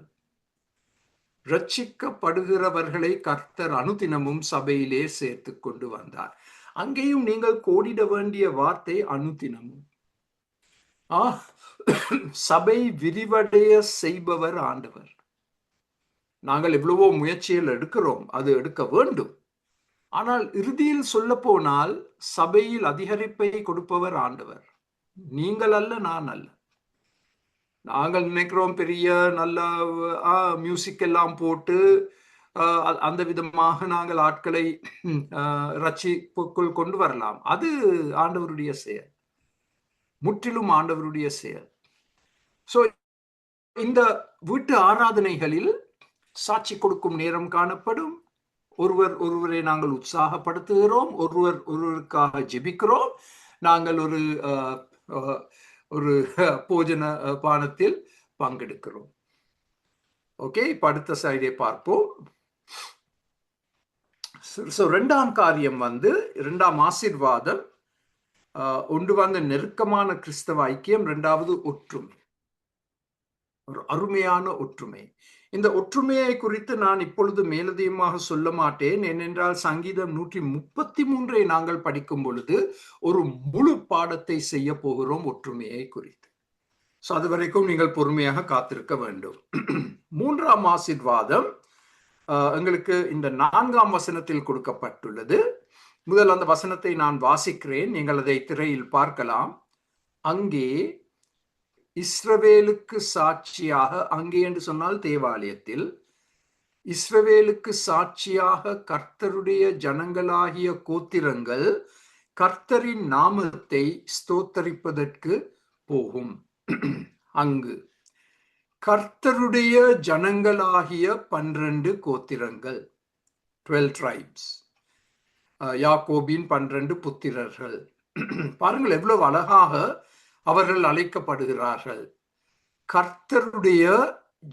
ரட்சிக்கப்படுகிறவர்களை கர்த்தர் அனுதினமும் சபையிலே சேர்த்து கொண்டு வந்தார். அங்கேயும் நீங்கள் கோடிட வேண்டிய வார்த்தை அனுதினமும். சபை விரிவடைய செய்பவர் ஆண்டவர். நாங்கள் எவ்வளவோ முயற்சிகள் எடுக்கிறோம், அது எடுக்க வேண்டும். ஆனால் இறுதியில் சொல்ல போனால் சபையில் அதிகரிப்பை கொடுப்பவர் ஆண்டவர், நீங்கள் அல்ல, நான் அல்ல. நாங்கள் நினைக்கிறோம் பெரிய நல்ல மியூசிக் எல்லாம் போட்டு அந்த விதமாக நாங்கள் ஆட்களை ரட்சிப்புக்குள் கொண்டு வரலாம். அது ஆண்டவருடைய செயல், முற்றிலும் ஆண்டவருடைய செயல். சோ இந்த வீட்டு ஆராதனைகளில் சாட்சி கொடுக்கும் நேரம் காணப்படும். ஒருவரை நாங்கள் உற்சாகப்படுத்துகிறோம், ஒருவருக்காக ஜெபிக்கிறோம், நாங்கள் ஒரு போஜன பானத்தில் பங்கெடுக்கிறோம். ஓகே, இப்ப அடுத்த சைடை பார்ப்போம். இரண்டாம் காரியம் இரண்டாம் ஆசீர்வாதம். ஒன்று நெருக்கமான கிறிஸ்தவ ஐக்கியம், இரண்டாவது ஒற்றுமை, ஒரு அருமையான ஒற்றுமை. இந்த ஒற்றுமையை குறித்து நான் இப்பொழுது மேலதிகமாக சொல்ல மாட்டேன். ஏனென்றால் சங்கீதம் 133 நாங்கள் படிக்கும் பொழுது ஒரு முழு பாடத்தை செய்ய போகிறோம் ஒற்றுமையை குறித்து. சோ அது வரைக்கும் நீங்கள் பொறுமையாக காத்திருக்க வேண்டும். மூன்றாம் ஆசீர்வாதம் எங்களுக்கு இந்த 4ஆம் வசனத்தில் கொடுக்கப்பட்டுள்ளது. முதல் அந்த வசனத்தை நான் வாசிக்கிறேன், நீங்கள் அதை திரையில் பார்க்கலாம். அங்கே இஸ்ரவேலுக்கு சாட்சியாக, அங்கே என்று சொன்னால் தேவாலயத்தில், இஸ்ரவேலுக்கு சாட்சியாக கர்த்தருடைய ஜனங்களாகிய கோத்திரங்கள் கர்த்தரின் நாமத்தை ஸ்தோத்தரிப்பதற்கு போகும். அங்கு கர்த்தருடைய ஜனங்களாகிய 12 கோத்திரங்கள், 12 tribes, யாக்கோபின் 12 புத்திரர்கள். பாருங்கள் எவ்வளவு அழகாக அவர்கள் அழைக்கப்படுகிறார்கள். கர்த்தருடைய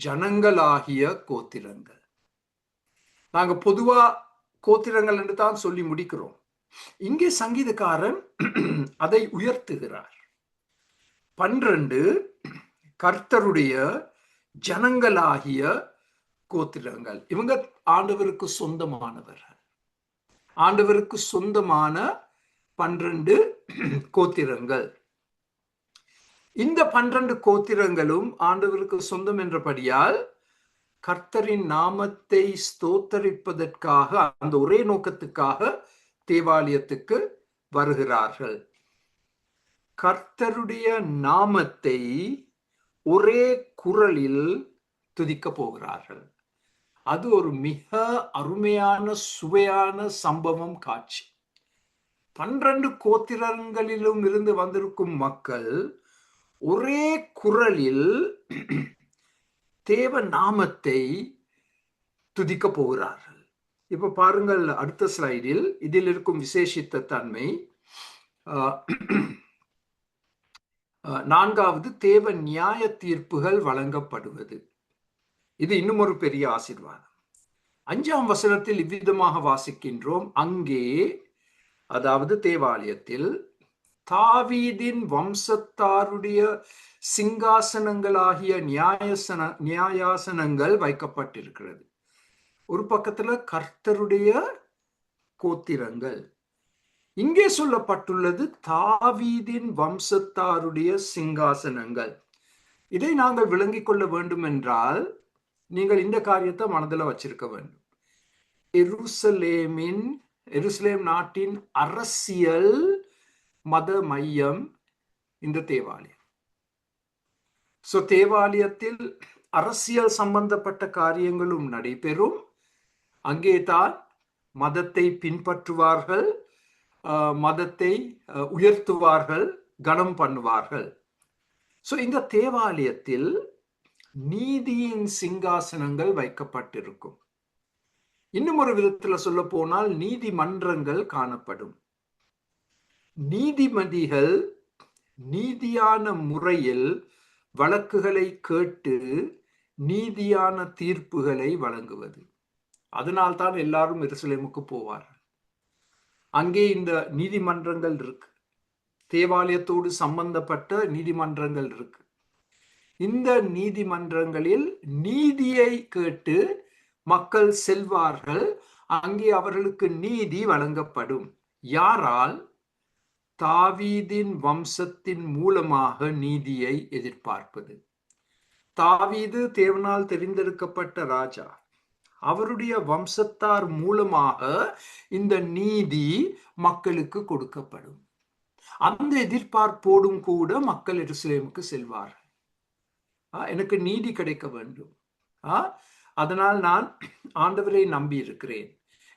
ஜனங்களாகிய கோத்திரங்கள். நாங்க பொதுவா கோத்திரங்கள் என்று தான் சொல்லி முடிக்கிறோம். இங்கே சங்கீதக்காரன் அதை உயர்த்துகிறார். 12 கர்த்தருடைய ஜனங்களாகிய கோத்திரங்கள். இவங்க ஆண்டவருக்கு சொந்தமானவர்கள். ஆண்டவருக்கு சொந்தமான 12 கோத்திரங்கள். இந்த 12 கோத்திரங்களும் ஆண்டவருக்கு சொந்தம் என்றபடியால் கர்த்தரின் நாமத்தை ஸ்தோத்தரிப்பதற்காக, அந்த ஒரே நோக்கத்துக்காக தேவாலயத்துக்கு வருகிறார்கள். கர்த்தருடைய நாமத்தை ஒரே குரலில் துதிக்க போகிறார்கள். அது ஒரு மிக அருமையான சுவையான சம்பவம், காட்சி. 12 கோத்திரங்களிலும் இருந்து வந்திருக்கும் மக்கள் ஒரே குரலில் தேவ நாமத்தை துதிக்க போகிறார்கள். இப்ப பாருங்கள், அடுத்த ஸ்லைடில் இதில் இருக்கும் விசேஷித்த தன்மை. 4வது தேவ நியாய தீர்ப்புகள் வழங்கப்படுவது. இது இன்னும் ஒரு பெரிய ஆசீர்வாதம். 5ஆம் வசனத்தில் இவ்விதமாக வாசிக்கின்றோம். அங்கே, அதாவது தேவாலயத்தில், தாவீதின் வம்சத்தாருடைய சிங்காசனங்களாகிய நியாயாசனங்கள் வைக்கப்பட்டிருக்கிறது. ஒரு பக்கத்துல கர்த்தருடைய கோத்திரங்கள், இங்கே சொல்லப்பட்டுள்ளது தாவீதின் வம்சத்தாருடைய சிங்காசனங்கள். இதை நாங்கள் விளங்கிக் கொள்ள வேண்டும் என்றால் நீங்கள் இந்த காரியத்தை மனதில் வச்சிருக்க வேண்டும். எருசலேம் நாட்டின் அரசியல் மத மையம் இந்த தேவாலயம். தேவாலயத்தில் அரசியல் சம்பந்தப்பட்ட காரியங்களும் நடைபெறும். அங்கே தான் மதத்தை பின்பற்றுவார்கள், மதத்தை உயர்த்துவார்கள், கனம் பண்ணுவார்கள். இந்த தேவாலயத்தில் நீதியின் சிங்காசனங்கள் வைக்கப்பட்டிருக்கும். இன்னும் ஒரு விதத்தில் சொல்ல போனால் நீதிமன்றங்கள் காணப்படும். நீதிபதிகள் நீதியான முறையில் வழக்குகளை கேட்டு நீதியான தீர்ப்புகளை வழங்குவது. அதனால்தான் எல்லாரும் எருசலேமுக்கு போவார்கள். அங்கே இந்த நீதிமன்றங்கள் இருக்கு, தேவாலயத்தோடு சம்பந்தப்பட்ட நீதிமன்றங்கள் இருக்கு. இந்த நீதிமன்றங்களில் நீதியை கேட்டு மக்கள் செல்வார்கள். அங்கே அவர்களுக்கு நீதி வழங்கப்படும். யாரால்? தாவீதின் வம்சத்தின் மூலமாக நீதியை எதிர்பார்ப்பது. தாவீது தேவனால் தெரிந்தெடுக்கப்பட்ட ராஜா. அவருடைய வம்சத்தார் மூலமாக இந்த நீதி மக்களுக்கு கொடுக்கப்படும். அந்த எதிர்பார்ப்போடும் கூட மக்கள் எருசலேமுக்கு செல்வார்கள். எனக்கு நீதி கிடைக்க வேண்டும், அதனால் நான் ஆண்டவரை நம்பி இருக்கிறேன்,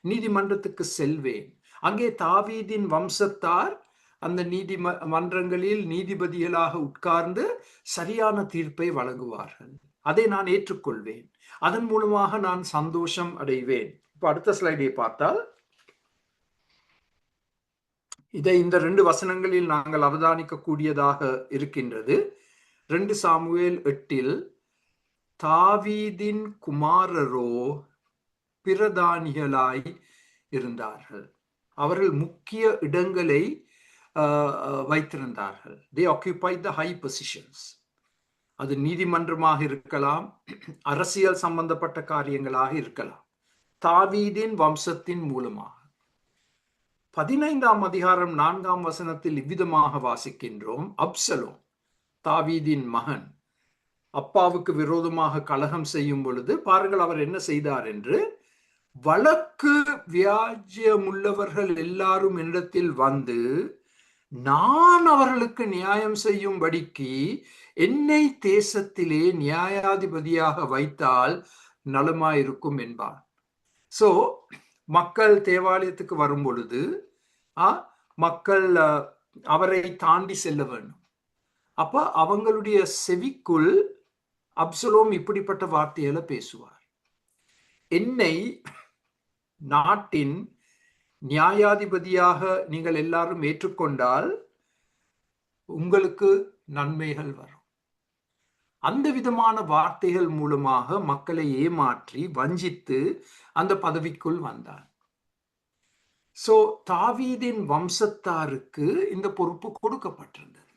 நீதிமன்றத்துக்கு செல்வேன். அங்கே தாவீதின் வம்சத்தார் அந்த நீதிமன்றங்களில் நீதிபதிகளாக உட்கார்ந்து சரியான தீர்ப்பை வழங்குவார்கள். அதை நான் ஏற்றுக்கொள்வேன். அதன் மூலமாக நான் சந்தோஷம் அடைவேன். இப்ப அடுத்த ஸ்லைடை பார்த்தால், இதை இந்த 2 வசனங்களில் நாங்கள் அவதானிக்க கூடியதாக இருக்கின்றது. 2 சாமுவேல் 8 தாவீதின் குமாரரோ பிரதானிகளாய் இருந்தார்கள். அவர்கள் முக்கிய இடங்களை வைத்திருந்தார்கள். They occupied the high positions. அது நீதிமன்றமாக இருக்கலாம், அரசியல் சம்பந்தப்பட்ட காரியங்களாக இருக்கலாம். தாவீதின் வம்சத்தின் மூலமாக. 15ஆம் அதிகாரம் 4ஆம் வசனத்தில் இவ்விதமாக வாசிக்கின்றோம். அப்சலோம், தாவீதின் மகன், அப்பாவுக்கு விரோதமாக கலகம் செய்யும் பொழுது பாருங்கள் அவர் என்ன செய்தார் என்று. வழக்கு வியாஜ்யமுள்ளவர்கள் எல்லாரும் என்னிடத்தில் வந்து நான் அவர்களுக்கு நியாயம் செய்யும்படிக்கு என்னை தேசத்திலே நியாயாதிபதியாக வைத்தால் நலமாயிருக்கும் என்பார். மக்கள் தேவாலயத்துக்கு வரும் பொழுது மக்கள் அவரை தாண்டி செல்ல வேண்டும். அப்ப அவங்களுடைய செவிக்குள் அப்சலோம் இப்படிப்பட்ட வார்த்தைகளை பேசுவார். என்னை நாட்டின் நியாயாதிபதியாக நீங்கள் எல்லாரும் ஏற்றுக்கொண்டால் உங்களுக்கு நன்மைகள் வரும். அந்த விதமான வார்த்தைகள் மூலமாக மக்களை ஏமாற்றி வஞ்சித்து அந்த பதவிக்குள் வந்தார். சோ தாவீதின் வம்சத்தாருக்கு இந்த பொறுப்பு கொடுக்கப்பட்டிருந்தது.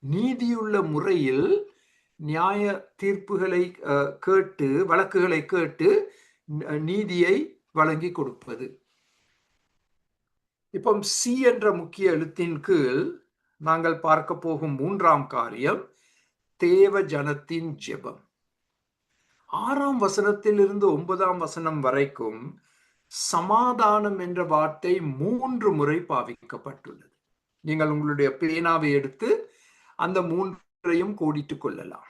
நீதியுள்ள முறையில் நியாய தீர்ப்புகளை கேட்டு, வழக்குகளை கேட்டு நீதியை வழங்கி கொடுப்பது. இப்போ சி என்ற முக்கிய எழுத்தின் கீழ் நாங்கள் பார்க்க போகும் மூன்றாம் காரியம் தேவ ஜனத்தின் ஜெபம். 6ஆம் வசனத்திலிருந்து 9ஆம் வசனம் வரைக்கும் சமாதானம் என்ற வார்த்தை 3 முறை பாவிக்கப்பட்டுள்ளது. நீங்கள் உங்களுடைய பேனாவை எடுத்து அந்த 3ஐயும் கோடிட்டுக் கொள்ளலாம்.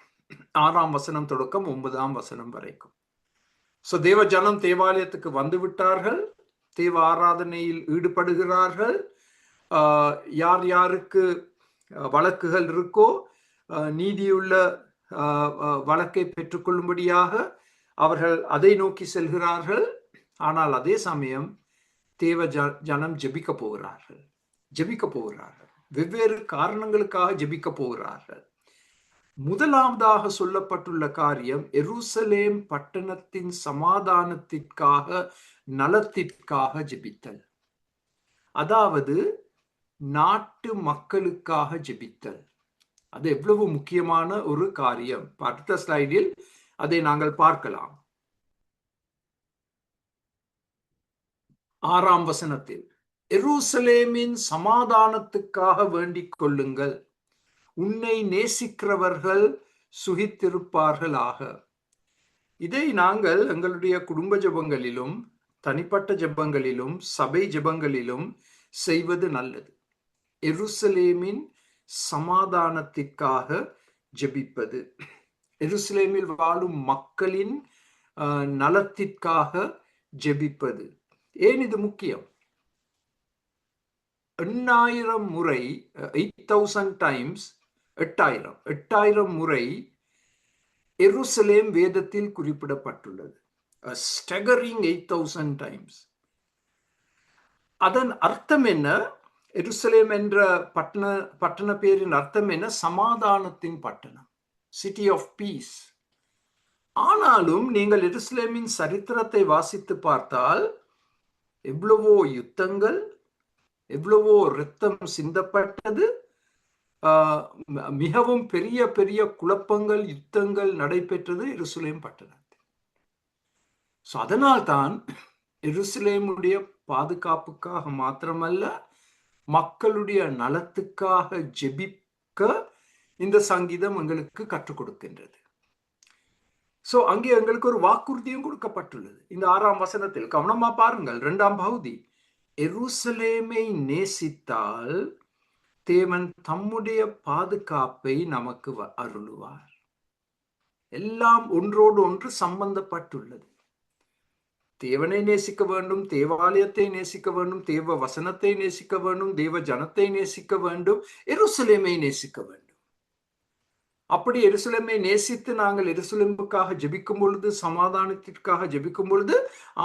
6ஆம் வசனம் தொடக்கம் 9ஆம் வசனம் வரைக்கும். சோ தேவ ஜனம் தேவாலயத்துக்கு வந்து விட்டார்கள், தேவ ஆராதனையில் ஈடுபடுகிறார்கள். யார் யாருக்கு வழக்குகள் இருக்கோ நீதியுள்ள வழக்கை பெற்றுக்கொள்ளும்படியாக அவர்கள் அதை நோக்கி செல்கிறார்கள். ஆனால் அதே சமயம் தேவ ஜனம் ஜெபிக்க போகிறார்கள். வெவ்வேறு காரணங்களுக்காக ஜெபிக்க போகிறார்கள். முதலாவதாக சொல்லப்பட்டுள்ள காரியம் எருசலேம் பட்டணத்தின் சமாதானத்திற்காக, நலத்திற்காக ஜெபித்தல். அதாவது நாட்டு மக்களுக்காக ஜெபித்தல். அது எவ்வளவு முக்கியமான ஒரு காரியம். அடுத்த ஸ்லைடில் அதை நாங்கள் பார்க்கலாம். 6ஆம் வசனத்தில் எருசலேமின் சமாதானத்துக்காக வேண்டிக் கொள்ளுங்கள், உன்னை நேசிக்கிறவர்கள் சுகித்திருப்பார்களாக. இதை நாங்கள் எங்களுடைய குடும்ப ஜெபங்களிலும், தனிப்பட்ட ஜெபங்களிலும், சபை ஜெபங்களிலும் செய்வது நல்லது. எருசலேமின் சமாதானத்திற்காக ஜெபிப்பது, எருசலேமில் வாழும் மக்களின் நலத்திற்காக ஜெபிப்பது. ஏன் இது முக்கியம்? 8000 முறை, 8000 டைம்ஸ், 8000 முறை எருசலேம் வேதத்தில் குறிப்பிடப்பட்டுள்ளது. ஸ்டகரிங் 8000 டைம்ஸ். அதன் அர்த்தம் என்ன? எருசலேம் என்ற பட்டண பேரின் அர்த்தம் என்ன? சமாதானத்தின் பட்டணம், சிட்டி ஆஃப் பீஸ். ஆனாலும் நீங்கள் எருசலேமின் சரித்திரத்தை வாசித்து பார்த்தால் எவ்வளவோ யுத்தங்கள், எவ்வளவோ இரத்தம் சிந்தப்பட்டது, மிகவும் பெரிய பெரிய குழப்பங்கள், யுத்தங்கள் நடைபெற்றது எருசலேம் பட்டணத்தில். அதனால்தான் எருசலேமுடைய பாதுகாப்புக்காக மாத்திரமல்ல, மக்களுடைய நலத்துக்காக ஜெபிக்க இந்த சங்கீதம் எங்களுக்கு கற்றுக் கொடுக்கின்றது. அங்கே எங்களுக்கு ஒரு வாக்குறுதியும் கொடுக்கப்பட்டுள்ளது. இந்த 6ஆம் வசனத்தில் கவனமா பாருங்கள். 2ஆம் பகுதி, எருசலேமை நேசித்தால் தேவன் தம்முடைய பாதுகாப்பை நமக்கு அருளுவார். எல்லாம் ஒன்றோடு ஒன்று சம்பந்தப்பட்டுள்ளது. தேவனை நேசிக்க வேண்டும், தேவாலயத்தை நேசிக்க வேண்டும், தேவ வசனத்தை நேசிக்க வேண்டும், தேவ ஜனத்தை நேசிக்க வேண்டும், எருசலேமை நேசிக்க வேண்டும். அப்படி எருசலேமை நேசித்து நாங்கள் எருசலேமுக்காக ஜெபிக்கும் பொழுது, சமாதானத்திற்காக ஜெபிக்கும் பொழுது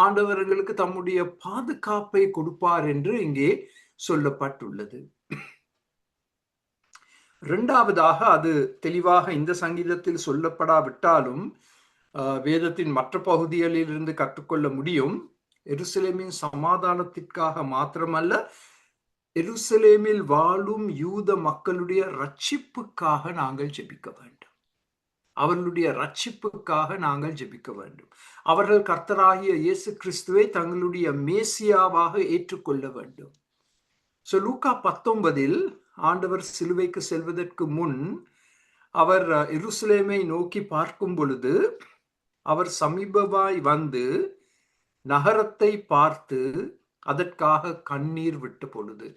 ஆண்டவர் எங்களுக்கு தம்முடைய பாதுகாப்பை கொடுப்பார் என்று இங்கே சொல்லப்பட்டுள்ளது. 2ஆவதாக, அது தெளிவாக இந்த சங்கீதத்தில் சொல்லப்படாவிட்டாலும் வேதத்தின் மற்ற பகுதிகளில் இருந்து கற்றுக்கொள்ள முடியும். எருசலேமின் சமாதானத்திற்காக மாத்திரமல்ல, எருசலேமில் வாழும் யூத மக்களுடைய ரட்சிப்புக்காக நாங்கள் ஜெபிக்க வேண்டும். அவர்களுடைய ரட்சிப்புக்காக நாங்கள் ஜெபிக்க வேண்டும். அவர்கள் கர்த்தராகிய இயேசு கிறிஸ்துவை தங்களுடைய மேசியாவாக ஏற்றுக்கொள்ள வேண்டும். லூக்கா 19 ஆண்டவர் சிலுவைக்கு செல்வதற்கு முன் அவர் எருசலேமை நோக்கி பார்க்கும் பொழுது அவர் சமீபமாய் வந்து நகரத்தை பார்த்து அதற்காக கண்ணீர் விட்ட பொழுது,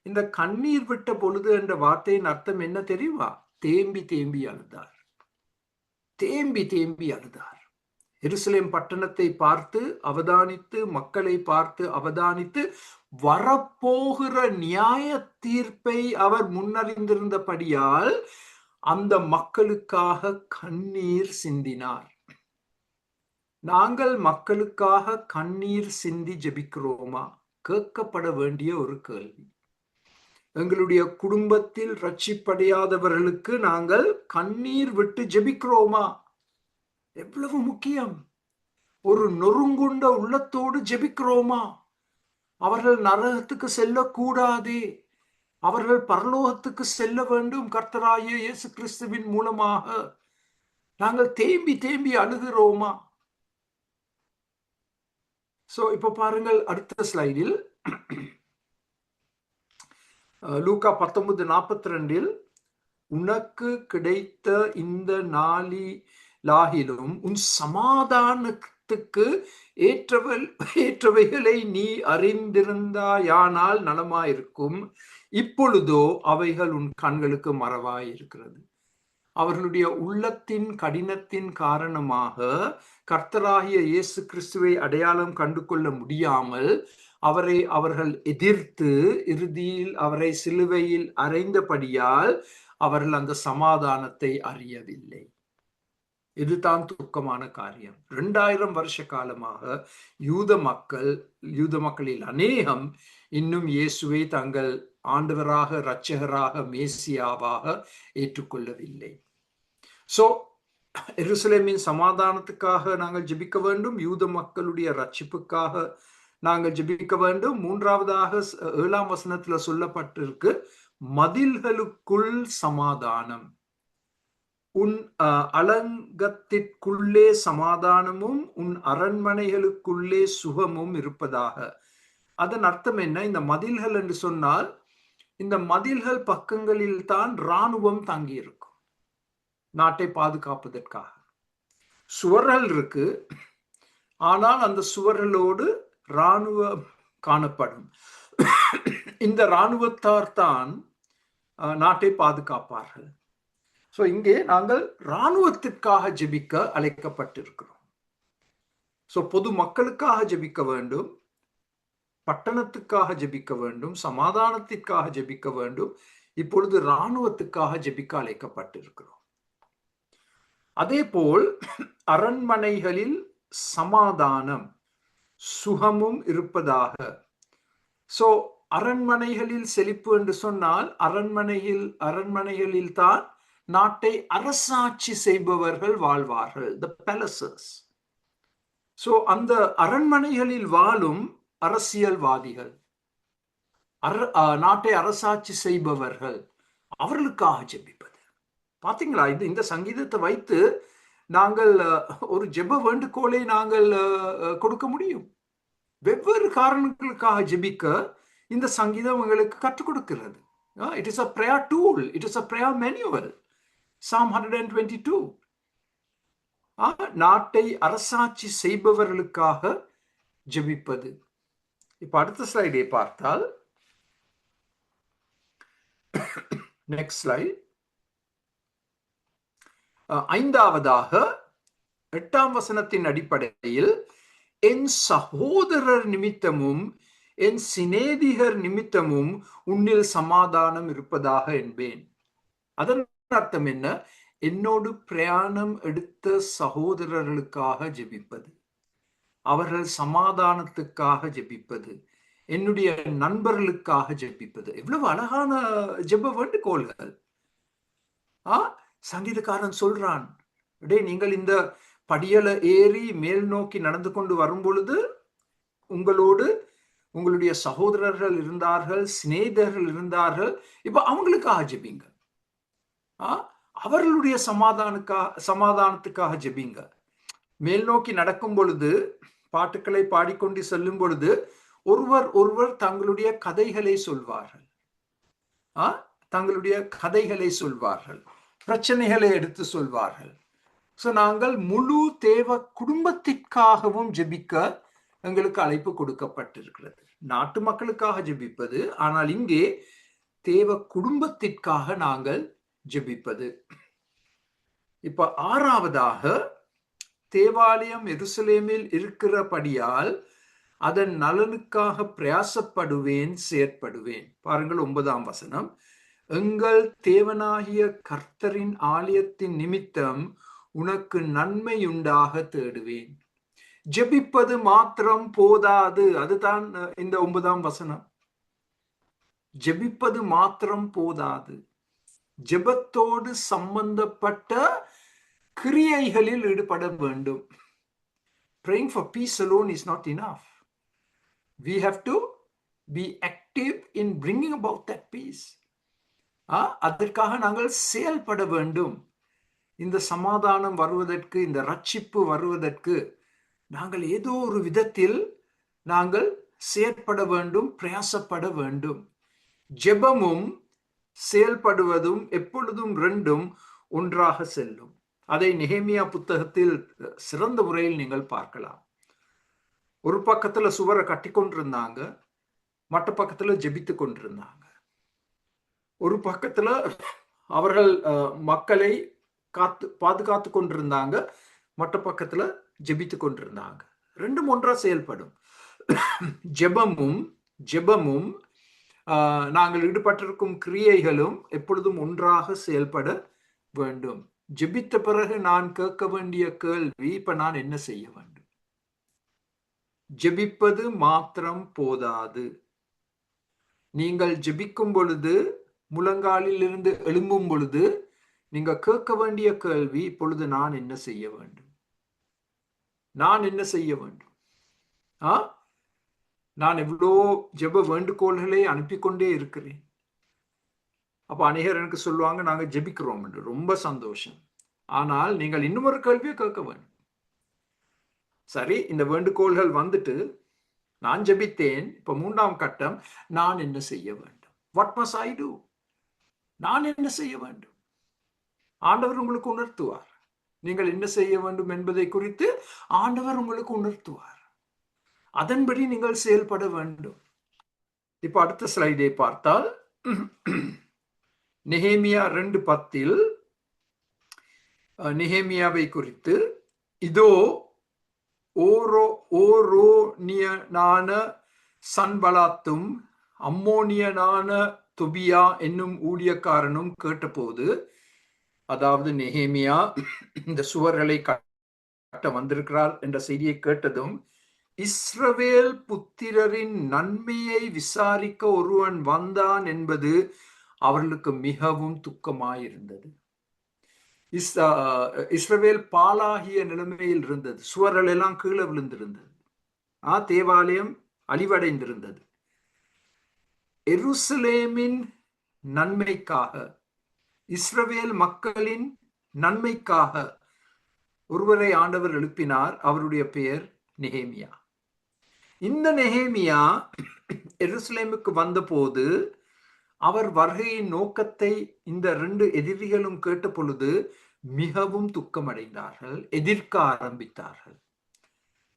இந்த கண்ணீர் விட்ட பொழுது என்ற வார்த்தையின் அர்த்தம் என்ன தெரியுமா? தேம்பி தேம்பி அழுதார். தேம்பி தேம்பி அழுதார். எருசலேம் பட்டணத்தை பார்த்து அவதானித்து, மக்களை பார்த்து அவதானித்து, வரப்போகிற நியாய தீர்ப்பை அவர் முன்னறிந்திருந்தபடியால் அந்த மக்களுக்காக கண்ணீர் சிந்தினார். நாங்கள் மக்களுக்காக கண்ணீர் சிந்தி ஜெபிக்கிறோமா? கேட்கப்பட வேண்டிய ஒரு கேள்வி. எங்களுடைய குடும்பத்தில் ரட்சிப்படையாதவர்களுக்கு நாங்கள் கண்ணீர் விட்டு ஜெபிக்கிறோமா? எவ்வளவு முக்கியம். ஒரு நொறுங்குண்ட உள்ளத்தோடு ஜெபிக்கிறோமா? அவர்கள் நரகத்துக்கு செல்லக்கூடாதே, அவர்கள் பரலோகத்துக்கு செல்ல வேண்டும் கர்த்தராகிய இயேசு கிறிஸ்துவின் மூலமாக. நாங்கள் தேம்பி தேம்பி அழுகிறோமா? சோ இப்ப பாருங்கள், அடுத்த ஸ்லைடில் லூக்கா 19:42 உனக்கு கிடைத்த இந்த நாளிலாகிலும் உன் சமாதானத்துக்கு ஏற்றவைகளை நீ அறிந்திருந்தாயானால் நலமாயிருக்கும், இப்பொழுதோ அவைகள் உன் கண்களுக்கு மறைவாயிருக்கிறது. அவர்களுடைய உள்ளத்தின் கடினத்தின் காரணமாக கர்த்தராகிய இயேசு கிறிஸ்துவை அடையாளம் கண்டு கொள்ள முடியாமல் அவரை அவர்கள் எதிர்த்து இறுதியில் அவரை சிலுவையில் அறைந்தபடியால் அவர்கள் அந்த சமாதானத்தை அறியவில்லை. இதுதான் துக்கமான காரியம். 2000 வருஷ காலமாக யூத மக்களில் அநேகம் இன்னும் இயேசுவை தங்கள் ஆண்டவராக, இரட்சகராக, மேசியாவாக ஏற்றுக்கொள்ளவில்லை. சோ எருசலேமின் சமாதானத்துக்காக நாங்கள் ஜெபிக்க வேண்டும், யூத மக்களுடைய ரட்சிப்புக்காக நாங்கள் ஜெபிக்க வேண்டும். மூன்றாவதாக 7ஆம் வசனத்துல சொல்லப்பட்டிருக்கு, மதில்களுக்குள் சமாதானம், உன் அலங்கத்திற்குள்ளே சமாதானமும் உன் அரண்மனைகளுக்குள்ளே சுகமும் இருப்பதாக. அதன் அர்த்தம் என்ன? இந்த மதில்கள் என்று சொன்னால் இந்த மதில்கள் பக்கங்களில் தான் இராணுவம் தங்கி இருக்கும், நாட்டை பாதுகாப்பதற்காக. சுவர்கள் இருக்கு, ஆனால் அந்த சுவர்களோடு இராணுவம் காணப்படும். இந்த இராணுவத்தார் தான் நாட்டை பாதுகாப்பார்கள். சோ இங்கே நாங்கள் இராணுவத்திற்காக ஜெபிக்க அழைக்கப்பட்டிருக்கிறோம். சோ பொது மக்களுக்காக ஜெபிக்க வேண்டும், பட்டணத்துக்காக ஜெபிக்க வேண்டும், சமாதானத்திற்காக ஜெபிக்க வேண்டும். இப்பொழுது இராணுவத்துக்காக ஜெபிக்க அழைக்கப்பட்டிருக்கிறோம். அதே போல் அரண்மனைகளில் சமாதானம் சுகமும் இருப்பதாக. சோ அரண்மனைகளில் செழிப்பு என்று சொன்னால் அரண்மனைகளில் தான் நாட்டை அரசாட்சி செய்பவர்கள் வாழ்வார்கள், the palaces. சோ அந்த அரண்மனைகளில் வாழும் அரசியல்வாதிகள், நாட்டை அரசாட்சி செய்பவர்கள், அவர்களுக்காக ஜெபிப்பது. பாத்தீங்களா, இந்த சங்கீதத்தை வைத்து நாங்கள் ஒரு ஜெப வேண்டுகோளை நாங்கள் கொடுக்க முடியும். வெவ்வேறு காரணங்களுக்காக ஜெபிக்க இந்த சங்கீதம் உங்களுக்கு கற்றுக் கொடுக்கிறது. It is a prayer tool, it is a prayer manual. Psalm 122. நாட்டை அரசாட்சி செய்பவர்களுக்காக ஜெபிப்பது. இப்ப அடுத்த ஸ்லைடை பார்த்தால், நெக்ஸ்ட் ஸ்லைட். 5ஆவதாக 8ஆம் வசனத்தின் அடிப்படையில், என் சகோதரர் நிமித்தமும் என் சிநேகிதர் நிமித்தமும் உன்னில் சமாதானம் இருப்பதாக என்பேன். அதன் அர்த்தம் என்ன? என்னோடு பிரயாணம் எடுத்த சகோதரர்களுக்காக ஜெபிப்பது, அவர்கள் சமாதானத்துக்காக ஜெபிப்பது, என்னுடைய நண்பர்களுக்காக ஜெபிப்பது. எவ்வளவு அழகான ஜெப வேண்டுகோள்கள். சங்கீதக்காரன் சொல்றான், நீங்கள் இந்த படியல ஏறி மேல் நோக்கி நடந்து கொண்டு வரும் பொழுது உங்களோடு உங்களுடைய சகோதரர்கள் இருந்தார்கள், சிநேகிதர்கள் இருந்தார்கள். இப்ப அவங்களுக்காக ஜெபிங்க, அவர்களுடைய சமாதானத்துக்காக ஜெபிங்க. மேல் நோக்கி நடக்கும் பொழுது, பாட்டுக்களை பாடிக்கொண்டு செல்லும் பொழுது ஒருவர் தங்களுடைய கதைகளை சொல்வார்கள், பிரச்சனைகளை எடுத்து சொல்வார்கள். சோ நாங்கள் முழு தேவ குடும்பத்திற்காகவும் ஜெபிக்க எங்களுக்கு அழைப்பு கொடுக்கப்பட்டிருக்கிறது. நாட்டு மக்களுக்காக ஜெபிப்பது, ஆனால் இங்கே தேவ குடும்பத்திற்காக நாங்கள் ஜெபிப்பது. இப்ப 6ஆவதாக, தேவாலயம் எருசலேமில் இருக்கிறபடியால் அதன் நலனுக்காக பிரயாசப்படுவேன், செயற்படுவேன். பாருங்கள் 9ஆம் வசனம். எங்கள் தேவனாகிய கர்த்தரின் ஆலயத்தின் நிமித்தம் உனக்கு நன்மையுண்டாக தேடுவேன். ஜெபிப்பது மாத்திரம் போதாது. அதுதான் இந்த 9ஆம் வசனம். ஜெபிப்பது மாத்திரம் போதாது, ஜெபத்தோடு சம்பந்தப்பட்ட கிரியைகளில் ஈடுபட வேண்டும். Praying for peace alone is not enough. We have to be active in bringing about that peace. அதற்காக நாங்கள் செயல்பட வேண்டும். இந்த சமாதானம் வருவதற்கு, இந்த ரட்சிப்பு வருவதற்கு நாங்கள் ஏதோ ஒரு விதத்தில் நாங்கள் செயற்பட வேண்டும், பிரயாசப்பட வேண்டும். ஜெபமும் செயல்படுவதும் எப்பொழுதும் ரெண்டும் ஒன்றாக செல்லும். அதை நெகேமியா புத்தகத்தில் சிறந்த முறையில் நீங்கள் பார்க்கலாம். ஒரு பக்கத்துல சுவரை கட்டி கொண்டிருந்தாங்க, மற்ற பக்கத்துல ஜெபித்து கொண்டிருந்தாங்க. ஒரு பக்கத்துல அவர்கள் மக்களை பாதுகாத்து கொண்டிருந்தாங்க, மற்ற பக்கத்துல ஜெபித்து கொண்டிருந்தாங்க. ரெண்டும் ஒன்றா செயல்படும். ஜெபமும் நாங்கள் ஈடுபட்டிருக்கும் கிரியைகளும் எப்பொழுதும் ஒன்றாக செயல்பட வேண்டும். ஜெபித்த பிறகு நான் கேட்க வேண்டிய கேள்வி, இப்ப நான் என்ன செய்ய வேண்டும்? ஜெபிப்பது மாத்திரம் போதாது. நீங்கள் ஜெபிக்கும் பொழுது, முழங்காலில் இருந்து எழும்பும் பொழுது நீங்க கேட்க வேண்டிய கேள்வி, இப்பொழுது நான் என்ன செய்ய வேண்டும்? நான் என்ன செய்ய வேண்டும்? நான் எவ்வளோ ஜெப வேண்டுகோள்களை அனுப்பி கொண்டே இருக்கிறேன். அப்ப அநேகர் எனக்கு சொல்லுவாங்க, நாங்க ஜெபிக்கிறோம் என்று. ரொம்ப சந்தோஷம். ஆனால் நீங்கள் இன்னும் ஒரு கேள்வியை கேட்க வேண்டும். சரி, இந்த வேண்டுகோள்கள் வந்துட்டு நான் ஜெபித்தேன், இப்ப 3ஆம் கட்டம், நான் என்ன செய்ய வேண்டும்? What must I to? நான் என்ன செய்ய வேண்டும்? ஆண்டவர் உங்களுக்கு உணர்த்துவார். நீங்கள் என்ன செய்ய வேண்டும் என்பதை குறித்து ஆண்டவர் உங்களுக்கு உணர்த்துவார். அதன்படி நீங்கள் செயல்பட வேண்டும். இப்ப அடுத்த ஸ்லைடை பார்த்தால், நெகேமியா 2:10 நெகேமியாவை குறித்து, இதோ ஓரோனியனான சன்பலாத்தும் அம்மோனியனான தொபியா என்னும் ஊழியக்காரனும் கேட்டபோது, அதாவது நெகேமியா இந்த சுவர்களை கட்ட வந்திருக்கிறார் என்ற செய்தியை கேட்டதும், இஸ்ரவேல் புத்திரரின் நன்மையை விசாரிக்க ஒருவன் வந்தான் என்பது அவர்களுக்கு மிகவும் துக்கமாயிருந்தது. இஸ்ரவேல் பாலாகிய நிலைமையில் இருந்தது. சுவர்கள் எல்லாம் கீழே விழுந்திருந்தது. தேவாலயம் அழிவடைந்திருந்தது. எருசலேமின் நன்மைக்காக, இஸ்ரவேல் மக்களின் நன்மைக்காக ஒருவரை ஆண்டவர் எழுப்பினார். அவருடைய பெயர் நெகேமியா. இந்த நெகேமியா எருசலேமுக்கு வந்தபோது அவர் வருகையின் நோக்கத்தை இந்த 2 எதிரிகளும் கேட்ட பொழுது மிகவும் துக்கமடைந்தார்கள், எதிர்க்க ஆரம்பித்தார்கள்.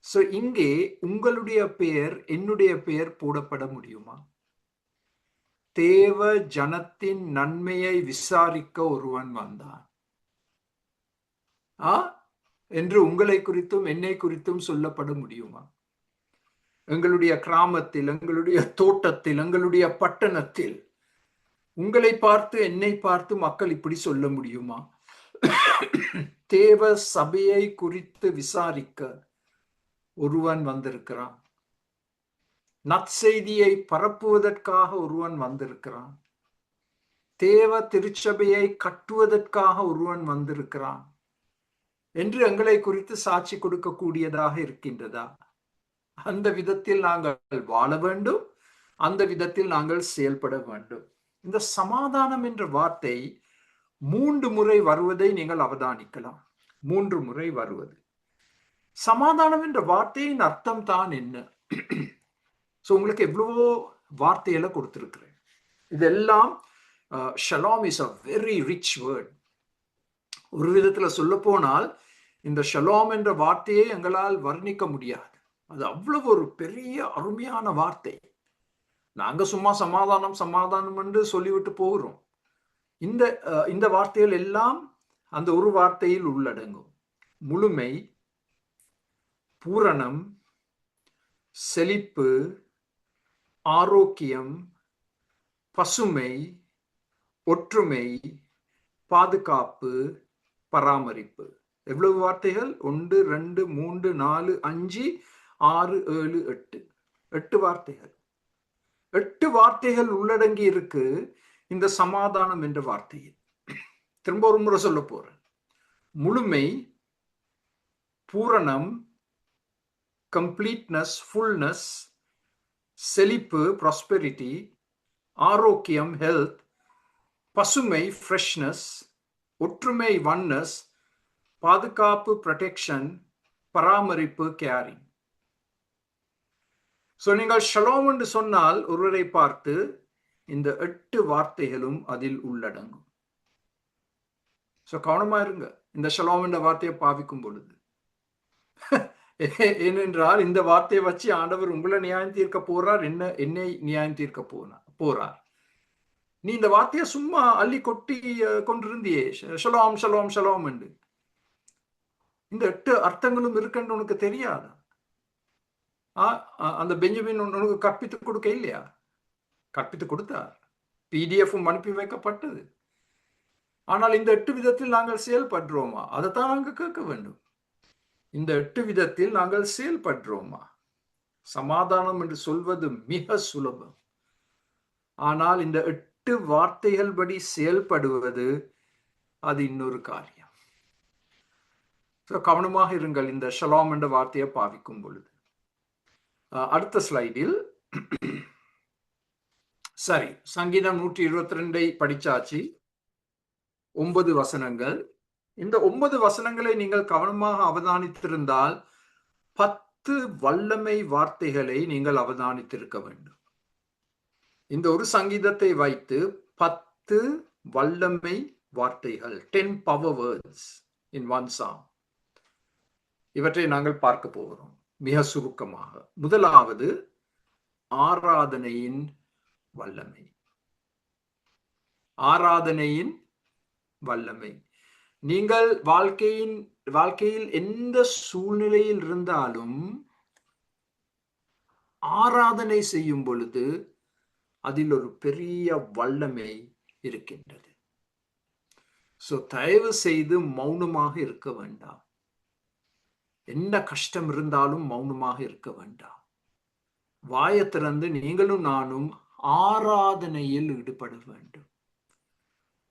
சோ இங்கே உங்களுடைய பெயர், என்னுடைய பெயர் போடப்பட முடியுமா? தேவ ஜனத்தின் நன்மையை விசாரிக்க ஒருவன் வந்தான் என்று உங்களை குறித்தும் என்னை குறித்தும் சொல்லப்பட முடியுமா? எங்களுடைய கிராமத்தில், எங்களுடைய தோட்டத்தில், எங்களுடைய பட்டணத்தில் உங்களை பார்த்து, என்னை பார்த்து மக்கள் இப்படி சொல்ல முடியுமா? தேவ சபையை குறித்து விசாரிக்க ஒருவன் வந்திருக்கிறான். நற்செய்தியை பரப்புவதற்காக ஒருவன் வந்திருக்கிறான். தேவ திருச்சபையை கட்டுவதற்காக ஒருவன் வந்திருக்கிறான் என்று எங்களை குறித்து சாட்சி கொடுக்கக்கூடியதாக இருக்கின்றதா? அந்த விதத்தில் நாங்கள் வாழ வேண்டும், அந்த விதத்தில் நாங்கள் செயல்பட வேண்டும். இந்த சமாதானம் என்ற வார்த்தை 3 முறை வருவதை நீங்கள் அவதானிக்கலாம். 3 முறை வருவது. சமாதானம் என்ற வார்த்தையின் அர்த்தம் தான் என்ன? உங்களுக்கு எவ்வளவோ வார்த்தைகளை கொடுத்திருக்கிறேன். இதெல்லாம் ஷலாம் is a very rich word. ஒரு விதத்துல சொல்ல போனால் இந்த ஷலாம் என்ற வார்த்தையை எங்களால் வர்ணிக்க முடியாது. அது அவ்வளவு ஒரு பெரிய அருமையான வார்த்தை. நாங்க சும்மா சமாதானம் சமாதானம் என்று சொல்லிவிட்டு போகிறோம். இந்த வார்த்தைகள் எல்லாம் அந்த ஒரு வார்த்தையில் உள்ளடங்கும். முழுமை, பூரணம், செழிப்பு, ஆரோக்கியம், பசுமை, ஒற்றுமை, பாதுகாப்பு, பராமரிப்பு. எவ்வளவு வார்த்தைகள்? 1 2 3 4 5 6 7 8 8 வார்த்தைகள். 8 வார்த்தைகள் உள்ளடங்கி இருக்கு இந்த சமாதானம் என்ற வார்த்தையில். திரும்ப ஒரு முறை சொல்ல போறேன். முழுமை, பூரணம், கம்ப்ளீட்னஸ், ஃபுல்னஸ், செழிப்பு ப்ராஸ்பெரிட்டி, ஆரோக்கியம் ஹெல்த், பசுமை ஃப்ரெஷ்னஸ், ஒற்றுமை ஒன்னஸ், பாதுகாப்பு ப்ரொடெக்ஷன், பராமரிப்பு கேரிங். ஸோ நீங்கள் ஷலோம் என்று சொன்னால் ஒருவரை பார்த்து இந்த 8 வார்த்தைகளும் அதில் உள்ளடங்கும். ஸோ கவனமா இருங்க இந்த ஷலோம் என்ற வார்த்தையை பாவிக்கும் பொழுது. ஏனென்றால் இந்த வார்த்தையை வச்சு ஆண்டவர் உங்களை நியாயம் தீர்க்க போறார், என்னை நியாயம் தீர்க்க போறார். நீ இந்த வார்த்தையை சும்மா அள்ளி கொட்டி கொண்டிருந்தியே, ஷலோம் ஷலோம் ஷலோம் என்று. இந்த 8 அர்த்தங்களும் இருக்குன்னு உனக்கு தெரியாதா? அந்த பெஞ்சமின் உனக்கு கற்பித்து கொடுக்க இல்லையா? கற்பித்து கொடுத்தார், பிடிஎஃப்பும் அனுப்பி வைக்கப்பட்டது. ஆனால் இந்த 8 விதத்தில் நாங்கள் செயல்படுறோமா? அதைத்தான் நாங்கள் கேட்க வேண்டும். இந்த 8 விதத்தில் நாங்கள் செயல்படுறோமா? சமாதானம் என்று சொல்வது மிக சுலபம். ஆனால் இந்த 8 வார்த்தைகள் படி செயல்படுவது அது இன்னொரு காரியம். கவனமாக இருங்கள் இந்த ஷலோம் என்ற வார்த்தையை பாவிக்கும் பொழுது. அடுத்த ஸ்லைடில் சரி, சங்கீதம் 122 படிச்சாச்சு, 9 வசனங்கள். இந்த 9 வசனங்களை நீங்கள் கவனமாக அவதானித்திருந்தால் 10 வல்லமை வார்த்தைகளை நீங்கள் அவதானித்திருக்க வேண்டும். இந்த ஒரு சங்கீதத்தை வைத்து 10 வல்லமை வார்த்தைகள், 10 power words in one song. இவற்றை நாங்கள் பார்க்க போகிறோம் மிக சுருக்கமாக. முதலாவது ஆராதனையின் வல்லமை. ஆராதனையின் வல்லமை. நீங்கள் வாழ்க்கையில் எந்த சூழ்நிலையில் இருந்தாலும் ஆராதனை செய்யும் பொழுது அதில் ஒரு பெரிய வல்லமை இருக்கின்றது. சோ தயவு செய்து மௌனமாக இருக்க வேண்டாம். என்ன கஷ்டம் இருந்தாலும் மௌனமாக இருக்க வேண்டாம். வாயை திறந்து நீங்களும் நானும் ஆராதனையில் ஈடுபட வேண்டும்.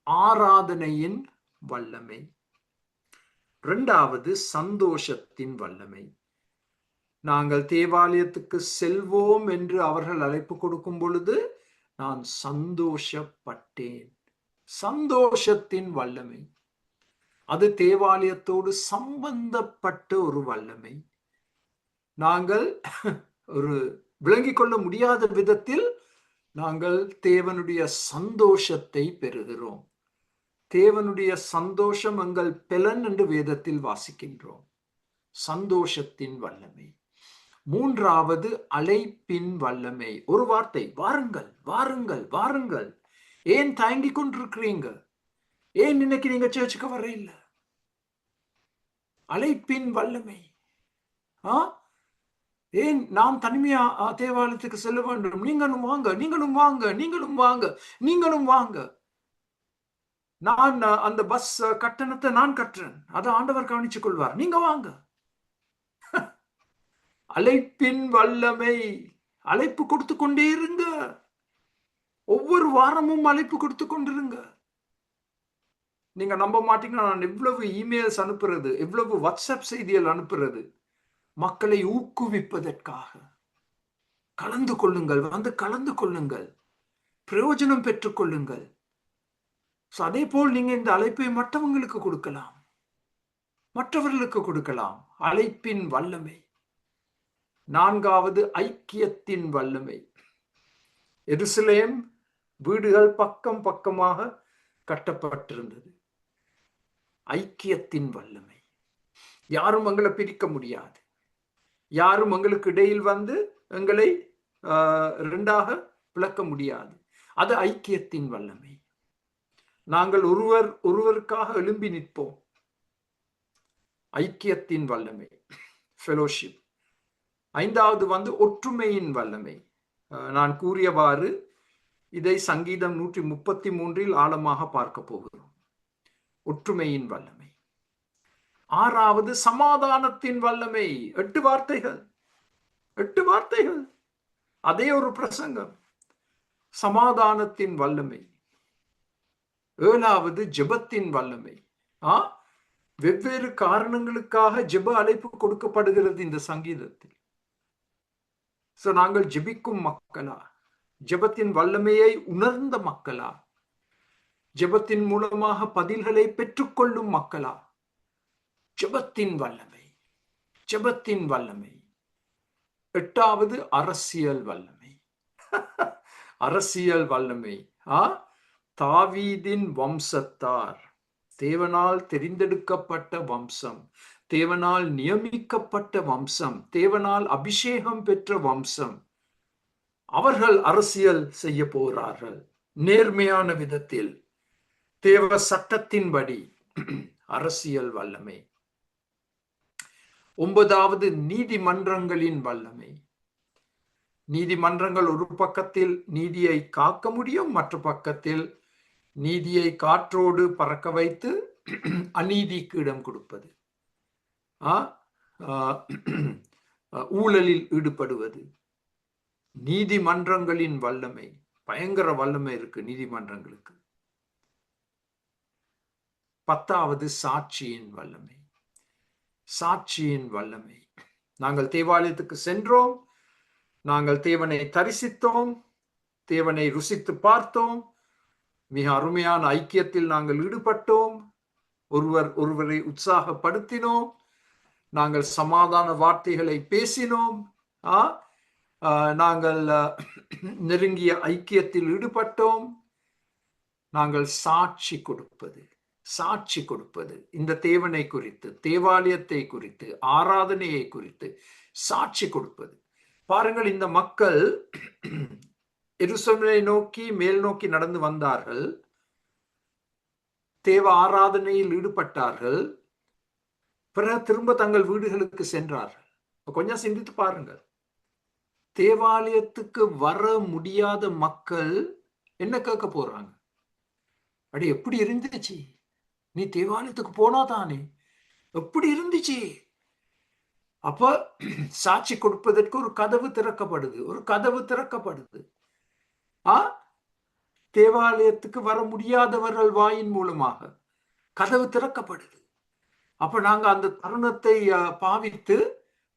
ஆராதனையின் வல்லமை. இரண்டாவது சந்தோஷத்தின் வல்லமை. நாங்கள் தேவாலயத்துக்கு செல்வோம் என்று அவர்கள் அழைப்பு கொடுக்கும் பொழுது நான் சந்தோஷப்பட்டேன். சந்தோஷத்தின் வல்லமை. அது தேவாலயத்தோடு சம்பந்தப்பட்ட ஒரு வல்லமை. நாங்கள் ஒரு விளங்கிக் கொள்ள முடியாத விதத்தில் நாங்கள் தேவனுடைய சந்தோஷத்தை பெறுகிறோம். தேவனுடைய சந்தோஷம் எங்கள் பெலன் என்று வேதத்தில் வாசிக்கின்றோம். சந்தோஷத்தின் வல்லமை. மூன்றாவது அழைப்பின் வல்லமை. ஒரு வார்த்தை, வாருங்கள் வாருங்கள் வாருங்கள். ஏன் தயங்கிக் கொண்டிருக்கிறீங்க? ஏன் இன்னைக்கு நீங்க சர்ச்சுக்கு வர இல்ல? அழைப்பின் வல்லமை. ஏன் நாம் தனிமையா தேவாலயத்துக்கு செல்ல வேண்டும்? நீங்களும் வாங்க, நீங்களும் வாங்க, நீங்களும் வாங்க, நீங்களும் வாங்க. நான் அந்த பஸ் கட்டணத்தை நான் கட்டுறேன், அதை ஆண்டவர் கவனிச்சுக் கொள்வார், நீங்க வாங்க. அழைப்பின் வல்லமை. அழைப்பு கொடுத்து கொண்டே இருங்க. ஒவ்வொரு வாரமும் அழைப்பு கொடுத்து கொண்டிருங்க. நீங்க நம்ப மாட்டீங்கன்னா, நான் எவ்வளவு இமெயில்ஸ் அனுப்புறது, எவ்வளவு வாட்ஸ்அப் செய்திகள் அனுப்புறது, மக்களை ஊக்குவிப்பதற்காக. கலந்து கொள்ளுங்கள், வந்து கலந்து கொள்ளுங்கள், பிரயோஜனம் பெற்றுக் கொள்ளுங்கள். அதே போல் நீங்க இந்த அழைப்பை மற்றவங்களுக்கு கொடுக்கலாம், மற்றவர்களுக்கு கொடுக்கலாம். அழைப்பின் வல்லமை. நான்காவது ஐக்கியத்தின் வல்லமை. எருசலேம் வீடுகள் பக்கம் பக்கமாக கட்டப்பட்டிருந்தது. ஐக்கியத்தின் வல்லமை. யாரும் எங்களை பிரிக்க முடியாது. யாரும் எங்களுக்கு இடையில் வந்து எங்களை இரண்டாக பிளக்க முடியாது. அது ஐக்கியத்தின் வல்லமை. நாங்கள் ஒருவருக்காக எழும்பி நிற்போம். ஐக்கியத்தின் வல்லமை, ஃபெலோஷிப். ஐந்தாவது வந்து ஒற்றுமையின் வல்லமை. நான் கூறியவாறு இதை சங்கீதம் 133 ஆழமாக பார்க்க போகிறோம். ஒற்றுமையின் வல்லமை. ஆறாவது சமாதானத்தின் வல்லமை. 8 வார்த்தைகள், 8 வார்த்தைகள், அதே ஒரு பிரசங்கம். சமாதானத்தின் வல்லமை. ஏழாவது ஜெபத்தின் வல்லமை. வெவ்வேறு காரணங்களுக்காக ஜெப அழைப்பு கொடுக்கப்படுகிறது இந்த சங்கீதத்தில். சோ நாங்கள் ஜெபிக்கும் மக்களா, ஜெபத்தின் வல்லமையை உணர்ந்த மக்களா, ஜெபத்தின் மூலமாக பதில்களை பெற்றுக்கொள்ளும் மக்களா? ஜெபத்தின் வல்லமை, ஜெபத்தின் வல்லமை. எட்டாவது அரசியல் வல்லமை. அரசியல் வல்லமை. தாவீதின் வம்சத்தார், தேவனால் தெரிந்தெடுக்கப்பட்ட வம்சம், தேவனால் நியமிக்கப்பட்ட வம்சம், தேவனால் அபிஷேகம் பெற்ற வம்சம். அவர்கள் அரசியல் செய்ய போகிறார்கள் நேர்மையான விதத்தில், தேவ சட்டத்தின்படி. அரசியல் வல்லமை. ஒன்பதாவது நீதிமன்றங்களின் வல்லமை. நீதிமன்றங்கள் ஒரு பக்கத்தில் நீதியை காக்க முடியும், மற்ற பக்கத்தில் நீதியை காற்றோடு பறக்க வைத்து அநீதிக்கு இடம் கொடுப்பது, ஊழலில் ஈடுபடுவது. நீதிமன்றங்களின் வல்லமை, பயங்கர வல்லமை இருக்கு நீதிமன்றங்களுக்கு. பத்தாவது சாட்சியின் வல்லமை. சாட்சியின் வல்லமை. நாங்கள் தேவாலயத்துக்கு சென்றோம், நாங்கள் தேவனை தரிசித்தோம், தேவனை ருசித்து பார்த்தோம், மிக அருமையான ஐக்கியத்தில் நாங்கள் ஈடுபட்டோம், ஒருவரை உற்சாகப்படுத்தினோம், நாங்கள் சமாதான வார்த்தைகளை பேசினோம், நாங்கள் நெருங்கிய ஐக்கியத்தில் ஈடுபட்டோம். நாங்கள் சாட்சி கொடுப்பது, சாட்சி கொடுப்பது, இந்த தேவனை குறித்து, தேவாலயத்தை குறித்து, ஆராதனையை குறித்து சாட்சி கொடுப்பது. பாருங்கள், இந்த மக்கள் எருசலேமை நோக்கி மேல் நோக்கி நடந்து வந்தார்கள், தேவ ஆராதனையில் ஈடுபட்டார்கள், பிறகு திரும்ப தங்கள் வீடுகளுக்கு சென்றார்கள். கொஞ்சம் சிந்தித்து பாருங்கள், தேவாலயத்துக்கு வர முடியாத மக்கள் என்ன கேட்க போறாங்க? அடி எப்படி இருந்துச்சு, நீ தேவாலயத்துக்கு போனாதானே, எப்படி இருந்துச்சு? அப்ப சாட்சி கொடுப்பதற்கு ஒரு கதவு திறக்கப்படுது, ஒரு கதவு திறக்கப்படுது. தேவாலயத்துக்கு வர முடியாதவர்கள் வாயின் மூலமாக கதவு திறக்கப்படுது. அப்ப நாங்க அந்த தருணத்தை பாவித்து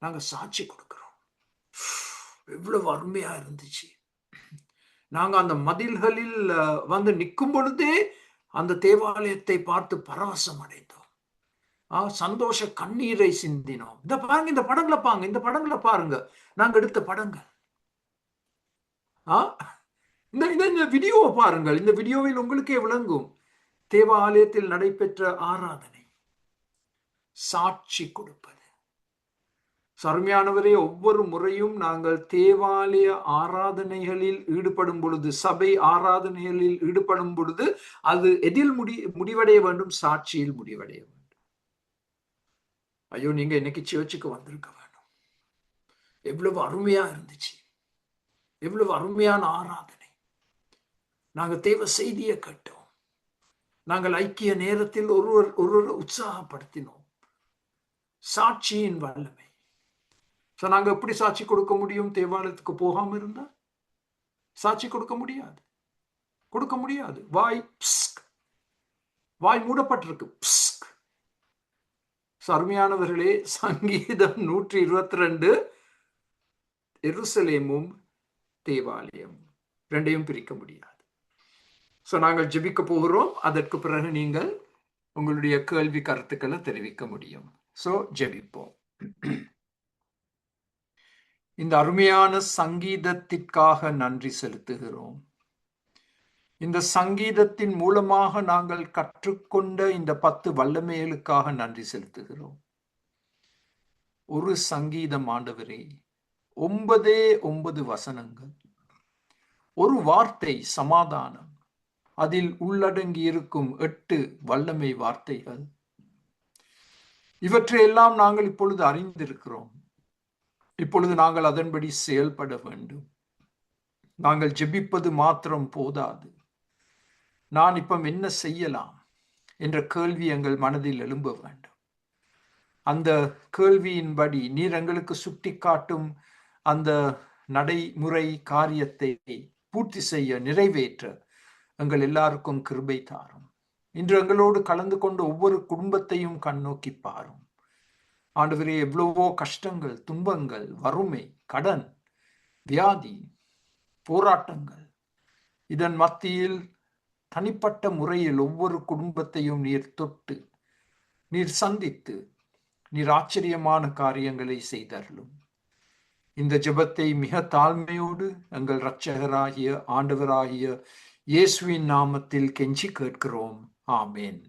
நாங்க சாட்சி கொடுக்கிறோம். எவ்வளவு அருமையா இருந்துச்சு. நாங்க அந்த மதில்களில் வந்து நிற்கும் பொழுதே அந்த தேவாலயத்தை பார்த்து பரவசம் அடைந்தோம், சந்தோஷ கண்ணீரை சிந்தினோம். இந்த பாருங்க, இந்த படங்களை பாருங்க, இந்த படங்களை பாருங்க, நாங்க எடுத்த படங்கள். இந்த வீடியோவை பாருங்கள், இந்த வீடியோவில் உங்களுக்கே விளங்கும் தேவாலயத்தில் நடைபெற்ற ஆராதனை. சாட்சி கொடுப்பது. அருமையானவரே, ஒவ்வொரு முறையும் நாங்கள் தேவாலய ஆராதனைகளில் ஈடுபடும் பொழுது, சபை ஆராதனைகளில் ஈடுபடும் பொழுது, அது எதில் முடிவடைய வேண்டும்? சாட்சியில் முடிவடைய வேண்டும். ஐயோ, நீங்க இன்னைக்கு சர்ச்சுக்கு வந்திருக்க வேண்டும், எவ்வளவு அருமையா இருந்துச்சு, எவ்வளவு அருமையான ஆராதனை, நாங்க தேவ செய்தியை கேட்டோம், நாங்கள் ஐக்கிய நேரத்தில் ஒருவர் உற்சாகப்படுத்தினோம். சாட்சியின் வல்லமை. நாங்க எப்படி சாட்சி கொடுக்க முடியும்? தேவாலயத்துக்கு போகாம இருந்தா சாட்சி கொடுக்க முடியாது, கொடுக்க முடியாது. வாய் மூடப்பட்டிருக்கு. அருமையானவர்களே, சங்கீதம் 122 எருசலேமும் தேவாலயம் ரெண்டையும் பிரிக்க முடியாது. நாங்கள் ஜெபிக்க போகிறோம், அதற்கு பிறகு நீங்கள் உங்களுடைய கேள்வி கருத்துக்களை தெரிவிக்க முடியும். ஜெபிப்போம். இந்த அருமையான சங்கீதத்திற்காக நன்றி செலுத்துகிறோம். இந்த சங்கீதத்தின் மூலமாக நாங்கள் கற்றுக்கொண்ட இந்த 10 வல்லமைகளுக்காக நன்றி செலுத்துகிறோம். ஒரு சங்கீதம் ஆண்டவரே, 9 வசனங்கள், ஒரு வார்த்தை சமாதானம், அதில் உள்ளடங்கி இருக்கும் 8 வல்லமை வார்த்தைகள். இவற்றையெல்லாம் நாங்கள் இப்பொழுது அறிந்திருக்கிறோம். இப்பொழுது நாங்கள் அதன்படி செயல்பட வேண்டும். நாங்கள் ஜெபிப்பது மாத்திரம் போதாது. நான் இப்ப என்ன செய்யலாம் என்ற கேள்வி எங்கள் மனதில் எழும்ப வேண்டும். அந்த கேள்வியின்படி நீர் எங்களுக்கு சுட்டி காட்டும் அந்த நடைமுறை காரியத்தை பூர்த்தி செய்ய, நிறைவேற்ற எங்கள் எல்லாருக்கும் கிருபை தாரும். இன்று எங்களோடு கலந்து கொண்ட ஒவ்வொரு குடும்பத்தையும் கண்ணோக்கி பாரும் ஆண்டவரே. எவ்வளவோ கஷ்டங்கள், துன்பங்கள், வறுமை, கடன், வியாதி, போராட்டங்கள், இதன் மத்தியில் தனிப்பட்ட முறையில் ஒவ்வொரு குடும்பத்தையும் நீர் தொட்டு, நீர் சந்தித்து, நீர் ஆச்சரியமான காரியங்களை செய்தருளும். இந்த ஜெபத்தை மிக தாழ்மையோடு எங்கள் இரட்சகராகிய ஆண்டவராகிய இயேசுவின் நாமத்தில் கெஞ்சி கேட்கிறோம். ஆமேன்.